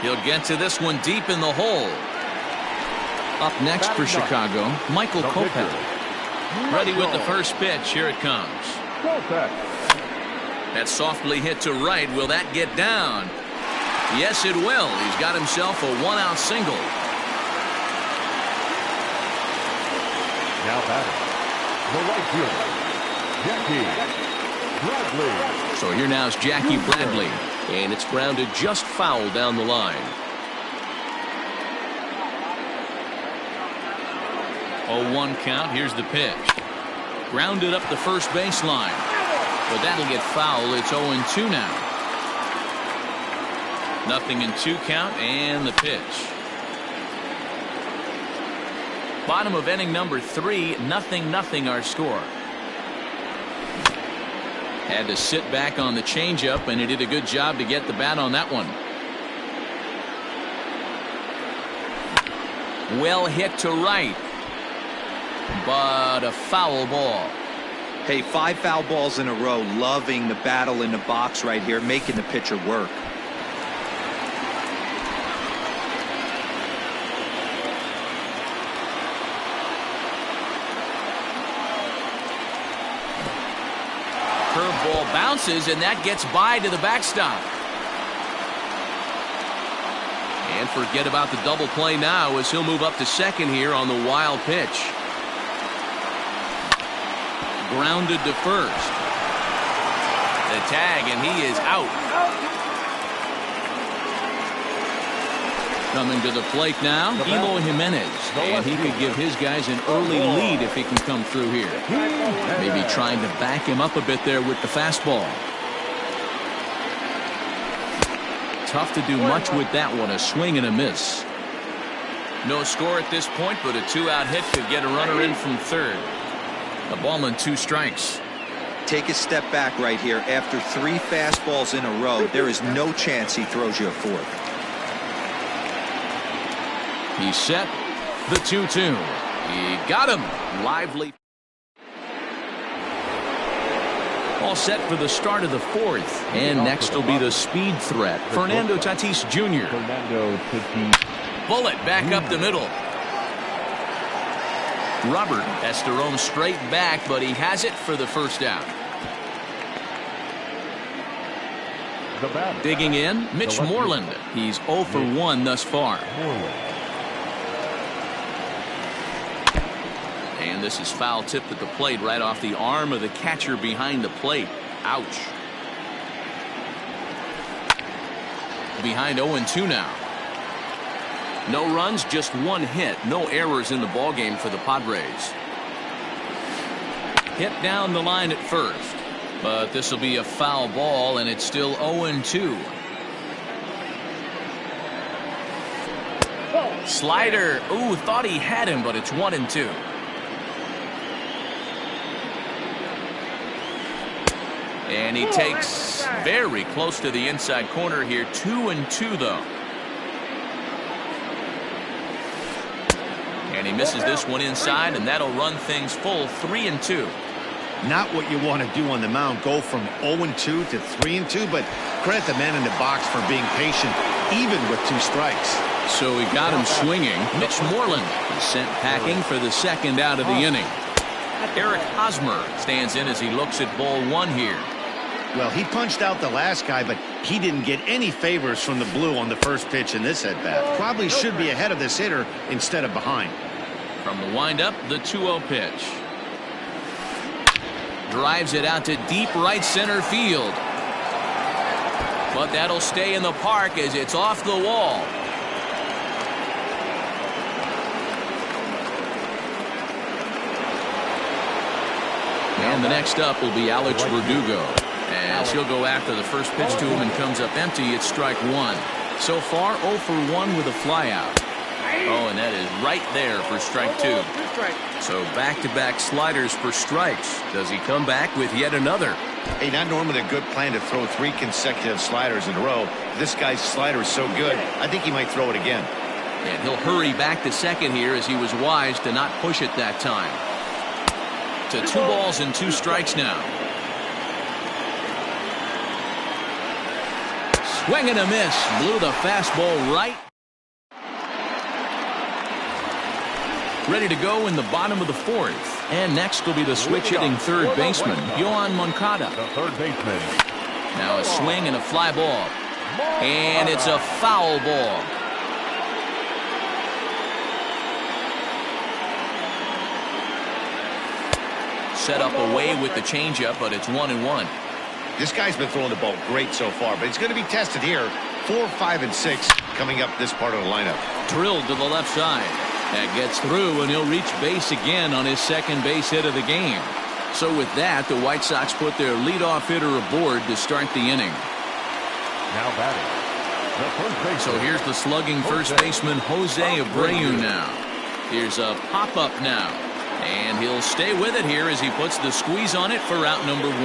He'll get to this one deep in the hole. Up next for Chicago, Michael Kopech. Ready with the first pitch. Here it comes. That's softly hit to right. Will that get down? Yes, it will. He's got himself a one-out single. Now batting, the right fielder, Jackie Bradley. So here now is Jackie Bradley, and it's grounded just foul down the line. 0-1 count. Here's the pitch. Grounded up the first baseline. But that'll get foul. It's 0-2 now. 0-2 count and the pitch. Bottom of inning number 3, 0-0 our score. Had to sit back on the changeup, and he did a good job to get the bat on that one. Well hit to right, but a foul ball. Hey, 5 foul balls in a row. Loving the battle in the box right here, making the pitcher work. Curveball bounces, and that gets by to the backstop. And forget about the double play now as he'll move up to second here on the wild pitch. Grounded to first. The tag, and he is out. Coming to the plate now, Eloy Jimenez. And he could give his guys an early lead if he can come through here. Maybe trying to back him up a bit there with the fastball. Tough to do much with that one. A swing and a miss. No score at this point, but a 2-out hit could get a runner in from third. A ball and 2 strikes. Take a step back right here. After 3 fastballs in a row, there is no chance he throws you a 4th. He's set. The 2-2. He got him. Lively. All set for the start of the 4th. And next will be the speed threat, Fernando Tatis Jr. Bullet back up the middle. Robert has to roam straight back, but he has it for the first out. Digging in, Mitch Moreland. He's 0 for 1 thus far. And this is foul tipped at the plate right off the arm of the catcher behind the plate. Ouch. Behind 0-2 now. No runs, just 1 hit. No errors in the ballgame for the Padres. Hit down the line at first. But this will be a foul ball, and it's still 0-2. Slider. Ooh, thought he had him, but it's 1-2. And he takes very close to the inside corner here. 2-2 though. And he misses this one inside, and that'll run things full. 3-2. Not what you want to do on the mound. Go from 0-2 to 3-2, but credit the man in the box for being patient, even with 2 strikes. So he got him swinging. Mitch Moreland is sent packing for the 2nd out of the inning. Eric Hosmer stands in as he looks at ball 1 here. Well, he punched out the last guy, but he didn't get any favors from the blue on the first pitch in this at-bat. Probably should be ahead of this hitter instead of behind. From the windup, the 2-0 pitch. Drives it out to deep right center field. But that'll stay in the park as it's off the wall. And the next up will be Alex Verdugo, as he'll go after the first pitch to him and comes up empty. It's strike 1. So far 0 for 1 with a flyout. Oh, and that is right there for strike 2. So back-to-back sliders for strikes. Does he come back with yet another? Hey, not normally a good plan to throw 3 consecutive sliders in a row. This guy's slider is so good, I think he might throw it again. And he'll hurry back to second here as he was wise to not push it that time. To 2 balls and 2 strikes now. Swing and a miss. Blew the fastball right. Ready to go in the bottom of the 4th. And next will be the switch-hitting third baseman, Yoan Moncada. The third baseman. Now a swing and a fly ball. And it's a foul ball. Set up away with the changeup, but it's 1-1. This guy's been throwing the ball great so far, but he's going to be tested here. 4, 5, and 6 coming up this part of the lineup. Drilled to the left side. That gets through, and he'll reach base again on his second base hit of the game. So with that, the White Sox put their leadoff hitter aboard to start the inning. Now batting. The first baseman. So here's the slugging first baseman, Jose Abreu now. Here's a pop-up now. And he'll stay with it here as he puts the squeeze on it for out number 1.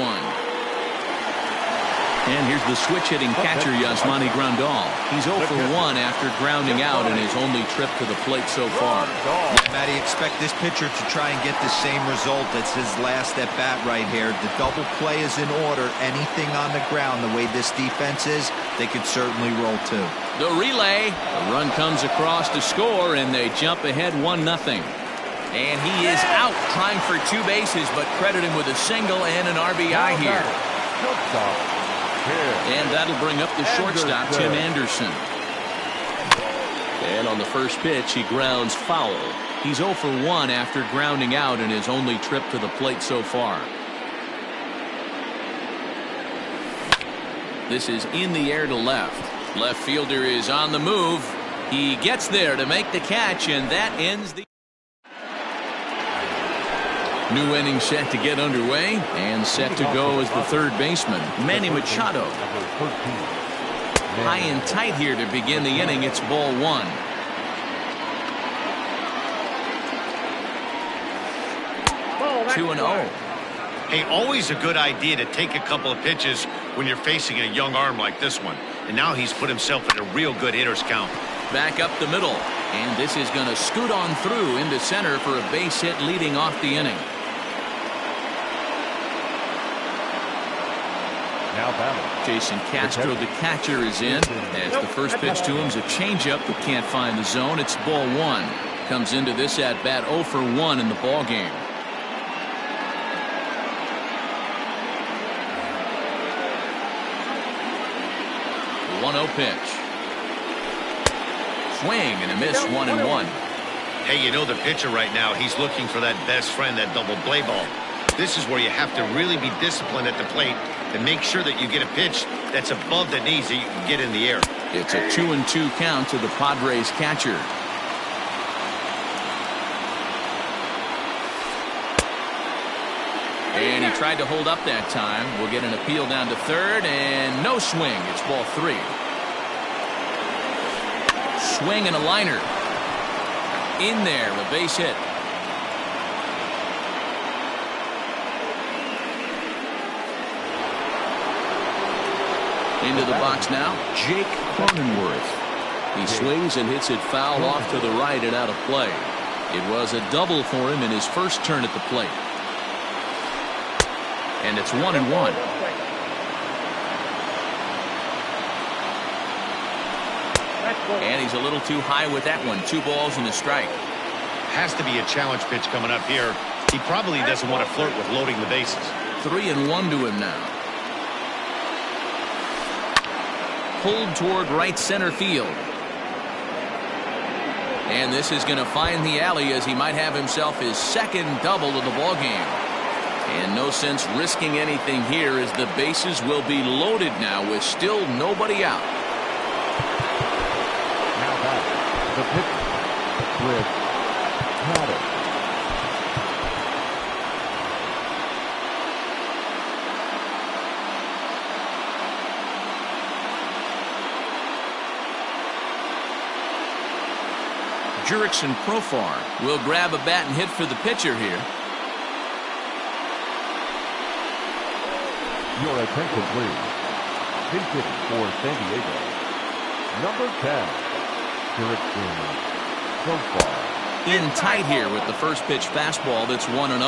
And here's the switch-hitting catcher, Yasmani Grandal. He's 0 for 1 after grounding out in his only trip to the plate so far. Yeah, Matty, expect this pitcher to try and get the same result as his last at-bat right here. The double play is in order. Anything on the ground, the way this defense is, they could certainly roll too. The relay. The run comes across to score, and they jump ahead 1-0. And he is out trying for 2 bases, but credit him with a single and an RBI here. And that'll bring up the shortstop, Tim Anderson. And on the first pitch, he grounds foul. He's 0 for 1 after grounding out in his only trip to the plate so far. This is in the air to left. Left fielder is on the move. He gets there to make the catch, and that ends the new inning set to get underway, and set to go as the third baseman, Manny Machado. High and tight here to begin the inning. It's ball 1. Oh, 2-0. Hey, always a good idea to take a couple of pitches when you're facing a young arm like this one. And now he's put himself in a real good hitter's count. Back up the middle, and this is going to scoot on through into center for a base hit leading off the inning. Now batting. Jason Castro, the catcher, is in. As the first pitch to him is a changeup that can't find the zone. It's ball 1. Comes into this at bat 0 for 1 in the ball game. The 1-0 pitch. Swing and a miss, 1-1. Hey, you know the pitcher right now, he's looking for that best friend, that double play ball. This is where you have to really be disciplined at the plate and make sure that you get a pitch that's above the knees that you can get in the air. It's a 2-2 count to the Padres catcher. And he tried to hold up that time. We'll get an appeal down to third, and no swing. It's ball 3. Swing and a liner. In there, a base hit. Into the box now, Jake Cronenworth. He swings and hits it foul off to the right and out of play. It was a double for him in his first turn at the plate. And it's 1-1. And he's a little too high with that one. 2 balls and a strike. Has to be a challenge pitch coming up here. He probably doesn't want to flirt with loading the bases. 3-1 to him now. Pulled toward right center field. And this is going to find the alley as he might have himself his second double of the ball game. And no sense risking anything here as the bases will be loaded now with still nobody out. Now back. The pitcher with Maddox. Jurickson Profar will grab a bat and hit for the pitcher here. Your attention, please. Big hitting for San Diego. Number 10, Jurickson Profar. In tight here with the first pitch fastball that's 1-0.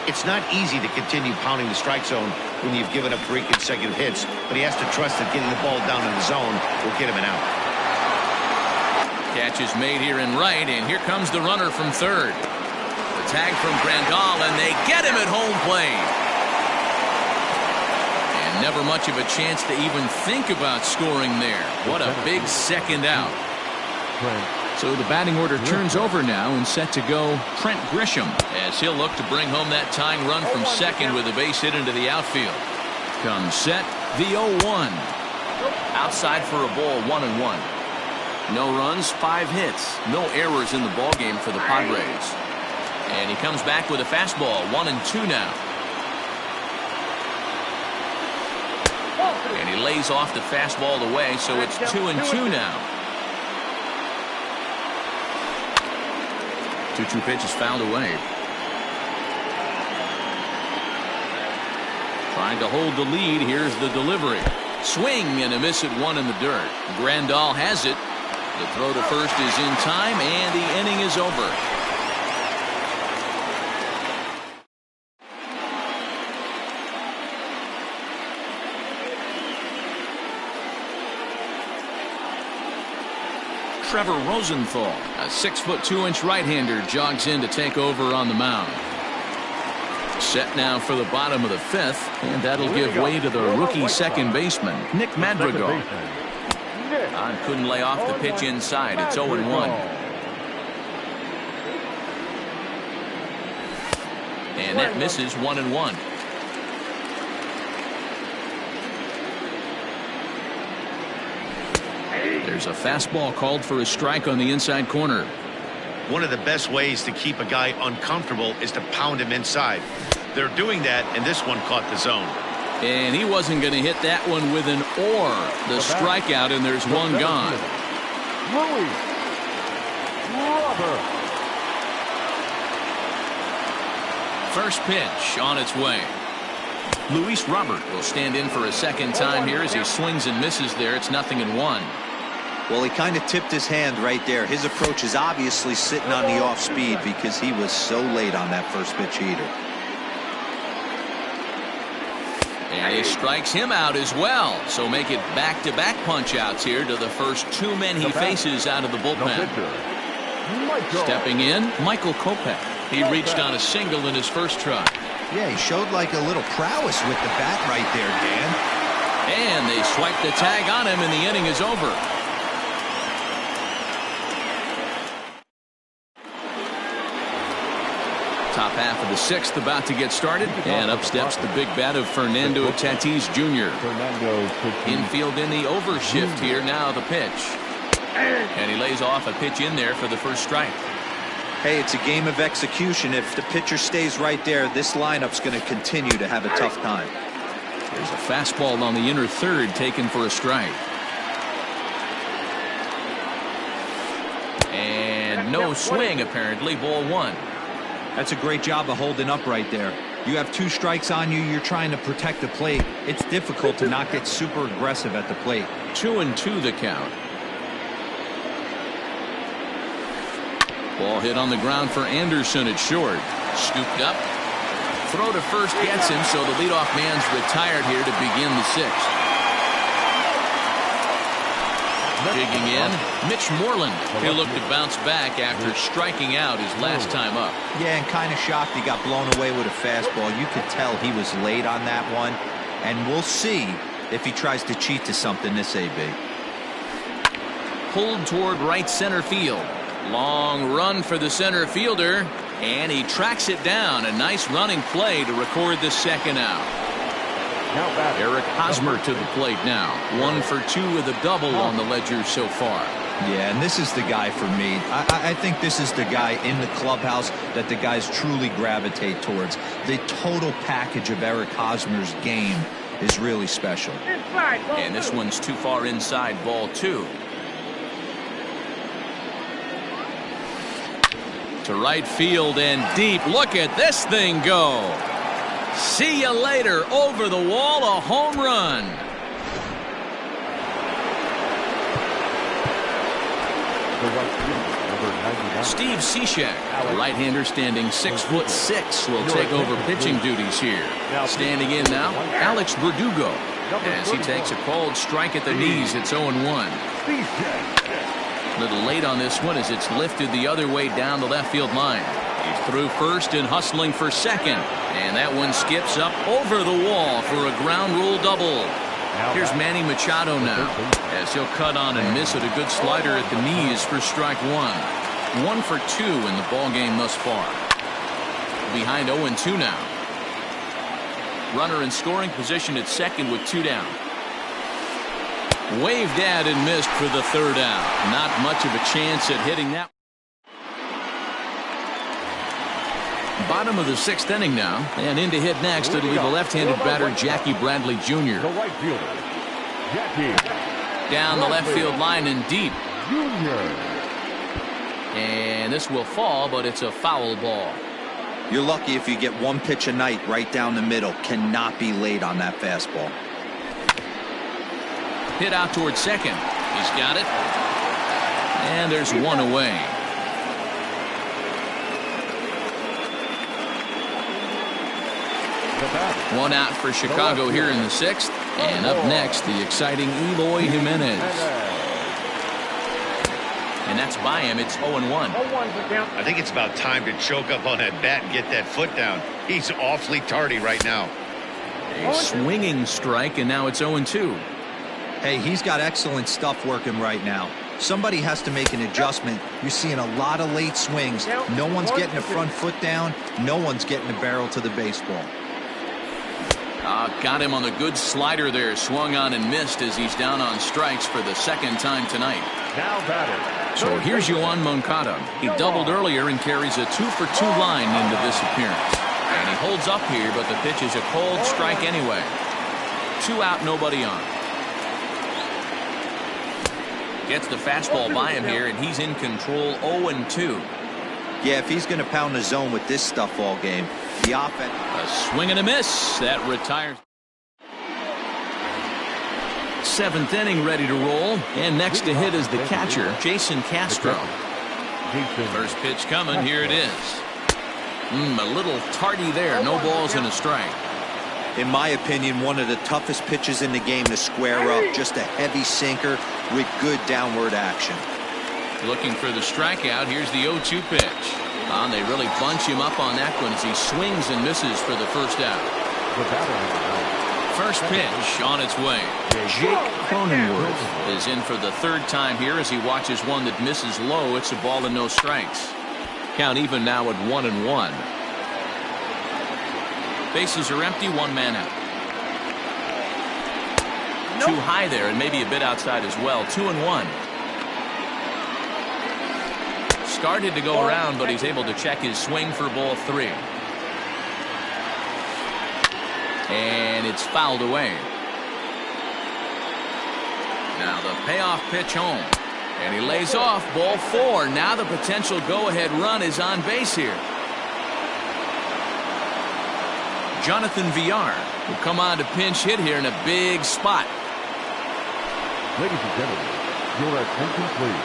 It's not easy to continue pounding the strike zone when you've given up 3 consecutive hits, but he has to trust that getting the ball down in the zone will get him an out. Catch is made here in right, and here comes the runner from third. The tag from Grandal, and they get him at home plate. And And never much of a chance to even think about scoring there. What a big second out. So the batting order turns over now, and set to go Trent Grisham, as he'll look to bring home that tying run from second with a base hit into the outfield. Comes set, the 0-1. Outside for a ball, 1-1. No runs, 5 hits. No errors in the ballgame for the Padres. And he comes back with a fastball, 1-2 now. And he lays off the fastball away, so it's 2-2 now. 2-2 pitch is fouled away. Trying to hold the lead. Here's the delivery. Swing and a miss at 1 in the dirt. Grandal has it. The throw to first is in time, and the inning is over. Trevor Rosenthal, a 6'2" right-hander, jogs in to take over on the mound. Set now for the bottom of the 5th, and that'll give way to the rookie second baseman, Nick Madrigal. Couldn't lay off the pitch inside. It's 0-1. And that misses, 1-1. There's a fastball called for a strike on the inside corner. One of the best ways to keep a guy uncomfortable is to pound him inside. They're doing that, and this one caught the zone. And he wasn't going to hit that one with an or. The strikeout, and there's one gone. First pitch on its way. Luis Robert will stand in for a second time here as he swings and misses there. It's 0-1. Well, he kind of tipped his hand right there. His approach is obviously sitting on the off speed because he was so late on that first pitch heater. And he strikes him out as well. So make it back-to-back punch-outs here to the first 2 men he faces out of the bullpen. Stepping in, Michael Kopech. He reached on a single in his first try. Yeah, he showed like a little prowess with the bat right there, Dan. And they swipe the tag on him, and the inning is over. Top half of the 6th about to get started, and up steps the big bat of Fernando Tatis Jr. Infield in the overshift here. Now the pitch, and he lays off a pitch in there for the first strike. Hey, it's a game of execution. If the pitcher stays right there, this lineup's going to continue to have a tough time. There's a fastball on the inner third taken for a strike. And no swing, apparently. Ball 1. That's a great job of holding up right there. You have 2 strikes on you. You're trying to protect the plate. It's difficult to not get super aggressive at the plate. 2-2 the count. Ball hit on the ground for Anderson at short. Scooped up. Throw to first gets him, so the leadoff man's retired here to begin the 6th. Digging in, Mitch Moreland. He'll look to bounce back after striking out his last time up. Yeah, and kind of shocked he got blown away with a fastball. You could tell he was late on that one. And we'll see if he tries to cheat to something this AB. Pulled toward right center field. Long run for the center fielder, and he tracks it down. A nice running play to record the second out. Eric Hosmer to the plate now. 1 for 2 with a double on the ledger so far. Yeah, and this is the guy for me. I think this is the guy in the clubhouse that the guys truly gravitate towards. The total package of Eric Hosmer's game is really special. And this one's too far inside, ball 2. To right field and deep. Look at this thing go. See you later. Over the wall, a home run. Steve Cishek, a right-hander standing 6'6", will take over pitching duties here. Standing in now, Alex Verdugo, as he takes a called strike at the knees. It's 0-1. A little late on this one as it's lifted the other way down the left field line. He's Through first and hustling for second. And that one skips up over the wall for a ground rule double. Here's Manny Machado now, as he'll cut on and miss at a good slider at the knees for strike one. 1 for 2 in the ball game thus far. Behind 0-2 now. Runner in scoring position at second with 2 down. Waved at and missed for the third out. Not much of a chance at hitting that. Bottom of the 6th inning now, and in to hit next it'll be the left-handed batter Jackie Bradley Jr. The right fielder, Jackie. Down the left field line and deep. Junior. And this will fall, but it's a foul ball. You're lucky if you get one pitch a night right down the middle. Cannot be late on that fastball. Hit out towards second. He's got it. And there's one away. One out for Chicago here in the 6th. And up next, the exciting Eloy Jimenez. And that's by him. It's 0-1. I think it's about time to choke up on that bat and get that foot down. He's awfully tardy right now. A swinging strike, and now it's 0-2. Hey, he's got excellent stuff working right now. Somebody has to make an adjustment. You're seeing a lot of late swings. No one's getting the front foot down. No one's getting the barrel to the baseball. Got him on the good slider there. Swung on and missed as he's down on strikes for the second time tonight. Now batting. So here's Yoan Moncada. He doubled earlier and carries a 2-for-2 line into this appearance. And he holds up here, but the pitch is a cold strike anyway. 2 out, nobody on. Gets the fastball by him here, and he's in control. 0-2. Yeah, if he's going to pound the zone with this stuff all game, the offense. A swing and a miss. That retires. 7th inning ready to roll. And next to hit is the catcher, Jason Castro. First pitch coming. Here it is. A little tardy there. No balls and a strike. In my opinion, one of the toughest pitches in the game to square up. Just a heavy sinker with good downward action. Looking for the strikeout. Here's the 0-2 pitch. They really bunch him up on that one as he swings and misses for the first out. First pitch on its way. Jake Cronenworth is in for the 3rd time here as he watches one that misses low. It's a ball and no strikes. Count even now at 1-1. Bases are empty, 1 man out. Too high there and maybe a bit outside as well. 2-1. Started to go around, but he's able to check his swing for ball 3. And it's fouled away. Now the payoff pitch home. And he lays off ball 4. Now the potential go-ahead run is on base here. Jonathan Villar will come on to pinch hit here in a big spot. Ladies and gentlemen, your attention please.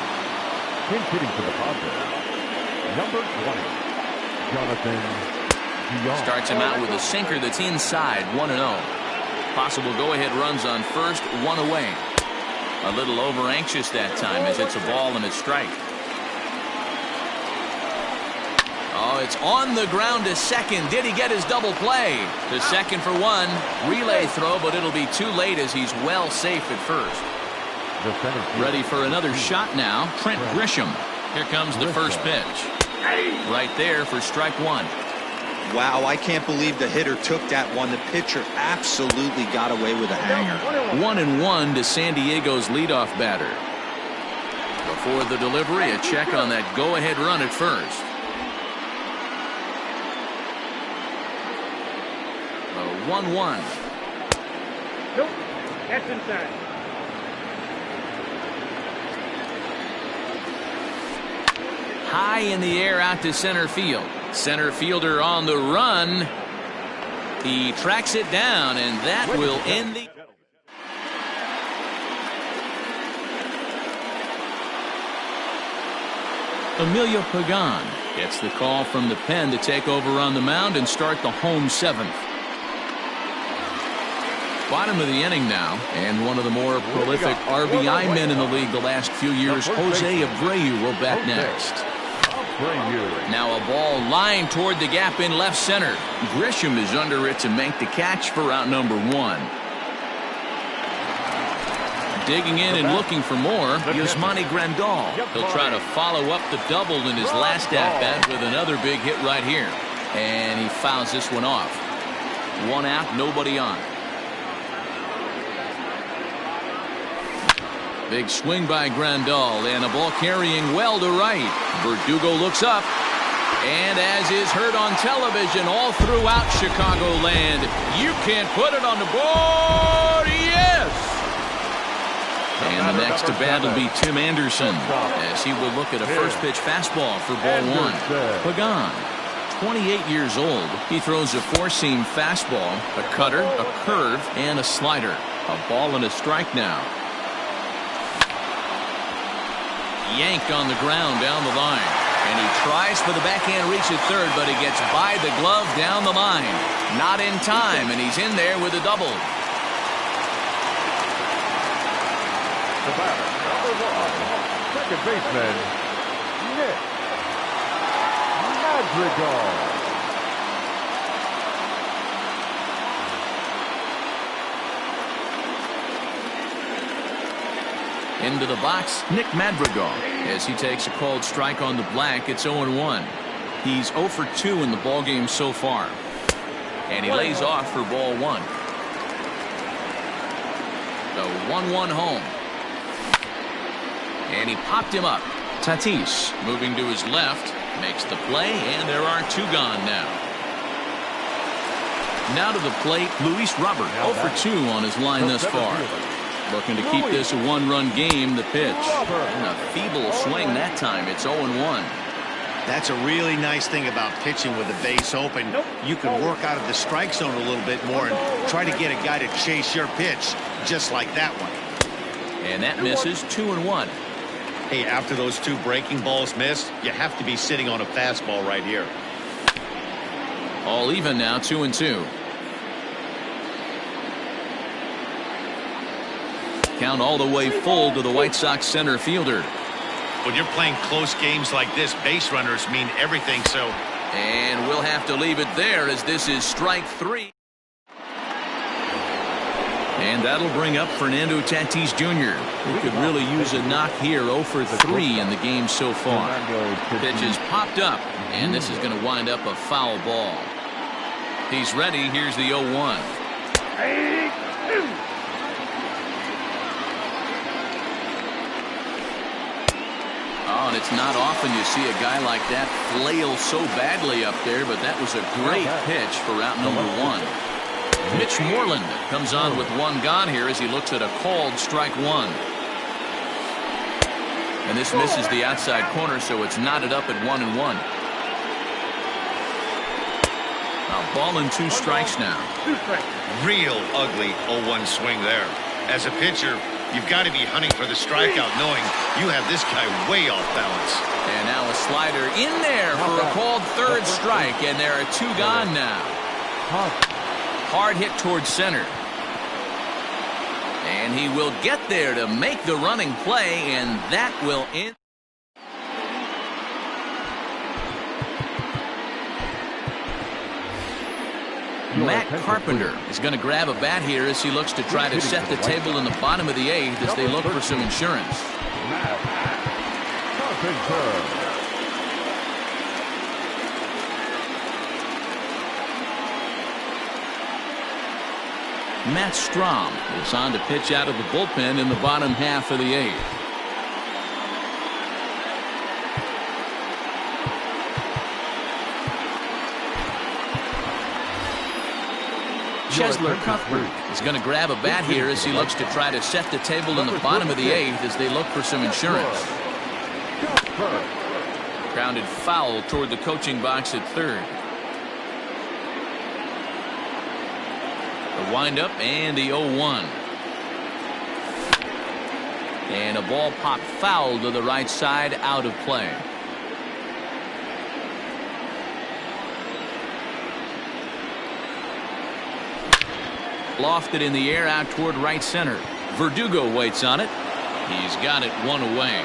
Pinch hitting for the Padres, number 20, Jonathan Villar. Starts him out with a sinker that's inside. 1-0. Possible go-ahead runs on first, 1 away. A little over-anxious that time as it's a ball and a strike. Oh, it's on the ground to second. Did he get his double play? To second for 1. Relay throw, but it'll be too late as he's well safe at first. Ready for another shot now. Trent Grisham. Here comes the first pitch. Right there for strike 1. Wow, I can't believe the hitter took that one. The pitcher absolutely got away with a hanger. 1-1 to San Diego's leadoff batter. Before the delivery, a check on that go-ahead run at first. 1-1. Nope, that's inside. High in the air out to center field. Center fielder on the run. He tracks it down, and that will end the... Emilio Pagan gets the call from the pen to take over on the mound and start the home 7th. Bottom of the inning now, and one of the more prolific RBI men in the league the last few years, Jose Abreu, will bat next. bring you. Now a ball lined toward the gap in left center. Grisham is under it to make the catch for out number 1. Digging in and looking for more, Yasmani Grandal. He'll try to follow up the double in his last at-bat with another big hit right here. And he fouls this one off. 1 out, nobody on. Big swing by Grandal, and a ball carrying well to right. Verdugo looks up, and as is heard on television all throughout Chicagoland, you can't put it on the board. Yes! And the next to bat will be Tim Anderson, as he will look at a first pitch fastball for ball 1. Pagan, 28 years old. He throws a 4-seam fastball, a cutter, a curve, and a slider. A ball and a strike now. Yank on the ground down the line. And he tries for the backhand reach at third, but he gets by the glove down the line. Not in time, and he's in there with a double. The batter, number 1, second baseman, Nick Madrigal. Into the box, Nick Madrigal, as he takes a called strike on the black. It's 0-1. He's 0 for 2 in the ballgame so far. And he lays off for ball 1. The 1-1 home. And he popped him up. Tatis moving to his left, makes the play, and there are 2 gone now. Now to the plate, Luis Robert, 0 for 2 on his line thus far. Looking to keep this a 1-run game. The pitch, and a feeble swing that time. It's 0-1. That's a really nice thing about pitching with the base open. You can work out of the strike zone a little bit more and try to get a guy to chase your pitch, just like that one. And that misses. 2-1. Hey, after those 2 breaking balls missed, you have to be sitting on a fastball right here. All even now, 2-2. Count all the way full to the White Sox center fielder. When you're playing close games like this, base runners mean everything, so. And we'll have to leave it there, as this is strike 3. And that'll bring up Fernando Tatis Jr., who could really use a knock here. 0 for 3 in the game so far. Pitch is popped up, and this is going to wind up a foul ball. He's ready. Here's the 0-1. Oh, and it's not often you see a guy like that flail so badly up there, but that was a great pitch for out number 1. Mitch Moreland comes on with 1 gone here as he looks at a called strike 1. And this misses the outside corner, so it's knotted up at 1-1. A ball and 2 strikes now. Real ugly 0-1 swing there. As a pitcher, you've got to be hunting for the strikeout, knowing you have this guy way off balance. And now a slider in there for a called 3rd strike, and there are 2 gone now. Hard hit towards center. And he will get there to make the running play, and that will end. Matt Carpenter is going to grab a bat here as he looks to try to set the table in the bottom of the 8th as they look for some insurance. Matt Carpenter. Matt Strom is on to pitch out of the bullpen in the bottom half of the 8th. Chesler Cuthbert is going to grab a bat here as he looks to try to set the table in the bottom of the 8th as they look for some insurance. Grounded foul toward the coaching box at 3rd. The windup and the 0-1. And a ball popped foul to the right side, out of play. Lofted in the air out toward right center. Verdugo waits on it. He's got it 1 away.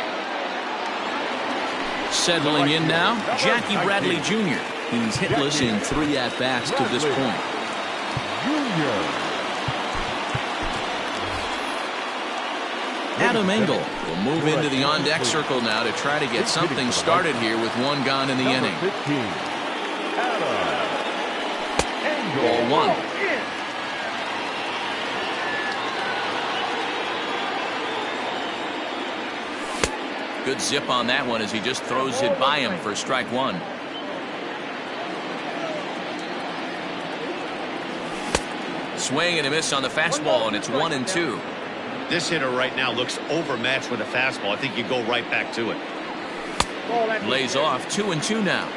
Settling in now, Jackie Bradley Jr. He's hitless in 3 at-bats to this point. Adam Engel will move into the on-deck circle now to try to get something started here with 1 gone in the inning. Ball 1. Good zip on that one as he just throws it by him for strike 1. Swing and a miss on the fastball, and it's 1-2. This hitter right now looks overmatched with a fastball. I think you go right back to it. Lays off 2-2 now.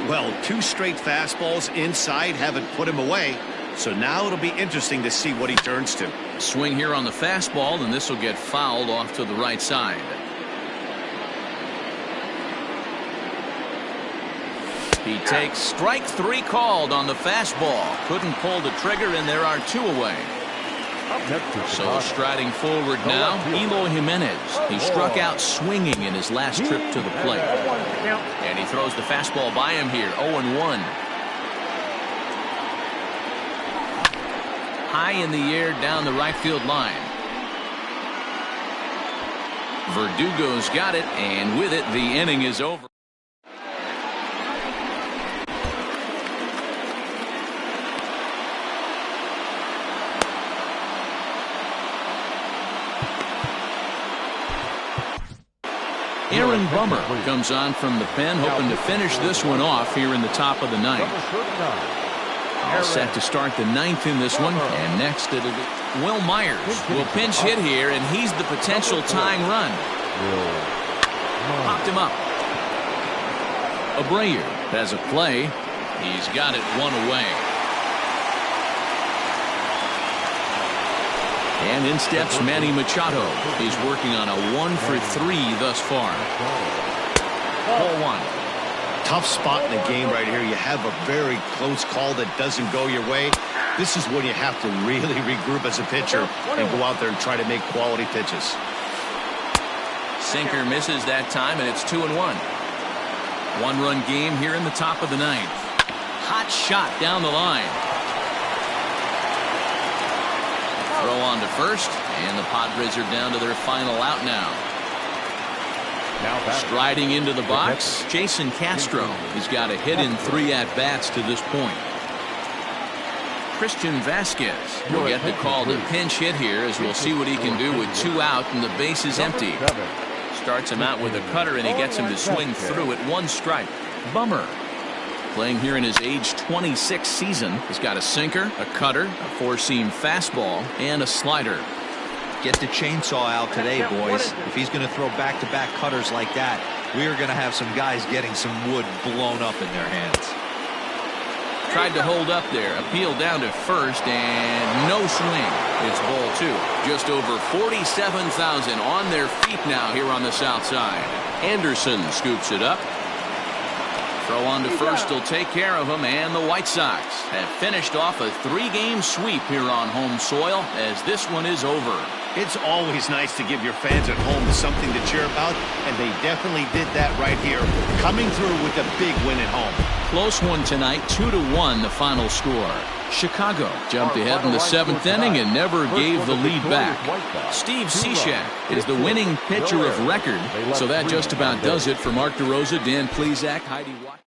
Well, 2 straight fastballs inside haven't put him away. So now it'll be interesting to see what he turns to. Swing here on the fastball, and this will get fouled off to the right side. He takes strike 3 called on the fastball. Couldn't pull the trigger, and there are 2 away. So striding forward now, Eloy Jimenez. He struck out swinging in his last trip to the plate. And he throws the fastball by him here, 0-1. High in the air down the right field line. Verdugo's got it, and with it, the inning is over. Aaron Bummer comes on from the pen, hoping to finish this one off here in the top of the 9th. All set to start the 9th in this one, and next it'll be Will Myers will pinch hit here, and he's the potential tying run. Popped him up. Abreu has a play. He's got it 1 away. And in steps Manny Machado. He's working on a 1-for-3 thus far. Ball 1. Tough spot in the game right here. You have a very close call that doesn't go your way. This is when you have to really regroup as a pitcher and go out there and try to make quality pitches. Sinker misses that time, and it's 2-1. 1-run game here in the top of the 9th. Hot shot down the line. Throw on to first, and the Padres are down to their final out now. Striding into the box, Jason Castro. He's got a hit in 3 at-bats to this point. Christian Vasquez will get the call to pinch hit here, as we'll see what he can do with 2 out and the base is empty. Starts him out with a cutter, and he gets him to swing through at 1 strike. Bummer, playing here in his age 26 season. He's got a sinker, a cutter, a 4-seam fastball, and a slider. Get the chainsaw out today, boys. If he's going to throw back-to-back cutters like that, we are going to have some guys getting some wood blown up in their hands. Tried to hold up there, appealed down to first, and no swing. It's ball 2. Just over 47,000 on their feet now here on the south side. Anderson scoops it up. Throw on to first will take care of him, and the White Sox have finished off a 3-game sweep here on home soil, as this one is over. It's always nice to give your fans at home something to cheer about, and they definitely did that right here, coming through with a big win at home. Close one tonight, 2-1 the final score. Chicago jumped ahead in the 7th inning and never gave the lead back. Steve Cishek is the winning pitcher of record, so that just about does it for Mark DeRosa, Dan Plesac, Heidi Watt.